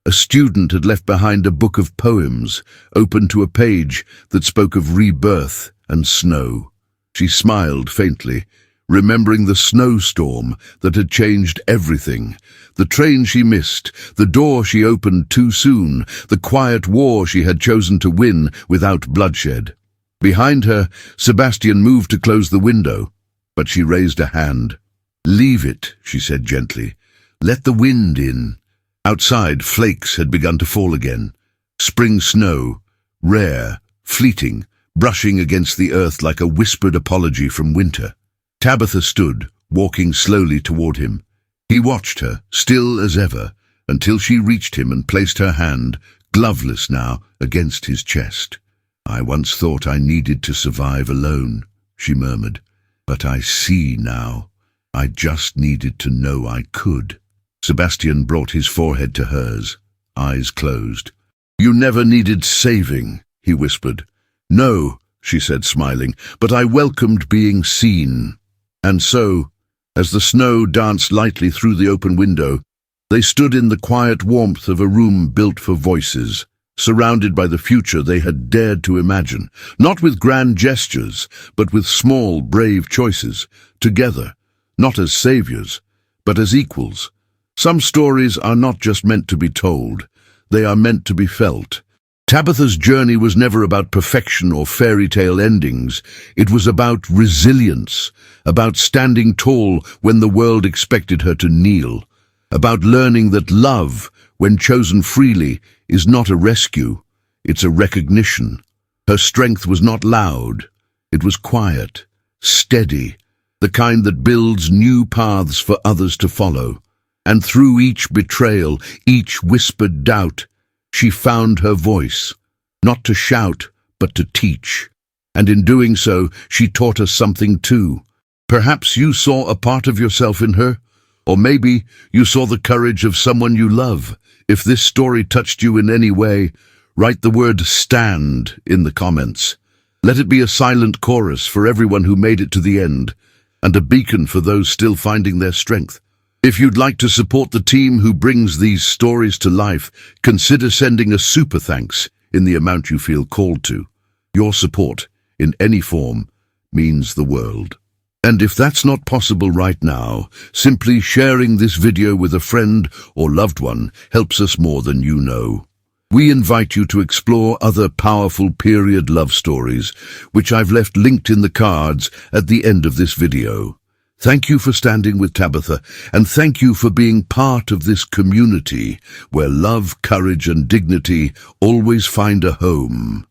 A student had left behind a book of poems, open to a page that spoke of rebirth and snow. She smiled faintly, remembering the snowstorm that had changed everything, the train she missed, the door she opened too soon, the quiet war she had chosen to win without bloodshed. Behind her, Sebastian moved to close the window, but she raised a hand. "Leave it," she said gently. "Let the wind in." Outside, flakes had begun to fall again. Spring snow, rare, fleeting, brushing against the earth like a whispered apology from winter. Tabatha stood, walking slowly toward him. He watched her, still as ever, until she reached him and placed her hand, gloveless now, against his chest. "I once thought I needed to survive alone," she murmured. "But I see now. I just needed to know I could." Sebastian brought his forehead to hers, eyes closed. "You never needed saving," he whispered. "No," she said, smiling, "but I welcomed being seen." And so, as the snow danced lightly through the open window, they stood in the quiet warmth of a room built for voices, surrounded by the future they had dared to imagine, not with grand gestures, but with small, brave choices, together, not as saviors, but as equals. Some stories are not just meant to be told, they are meant to be felt. Tabatha's journey was never about perfection or fairy tale endings. It was about resilience, about standing tall when the world expected her to kneel, about learning that love, when chosen freely, is not a rescue, it's a recognition. Her strength was not loud, it was quiet, steady, the kind that builds new paths for others to follow. And through each betrayal, each whispered doubt, she found her voice, not to shout, but to teach. And in doing so, she taught us something too. Perhaps you saw a part of yourself in her, Or maybe you saw the courage of someone you love. If this story touched you in any way, write the word "stand" in the comments. Let it be a silent chorus for everyone who made it to the end, and a beacon for those still finding their strength. If you'd like to support the team who brings these stories to life, consider sending a super thanks in the amount you feel called to. Your support, in any form, means the world. And if that's not possible right now, simply sharing this video with a friend or loved one helps us more than you know. We invite you to explore other powerful period love stories, which I've left linked in the cards at the end of this video. Thank you for standing with Tabatha, and thank you for being part of this community where love, courage, and dignity always find a home.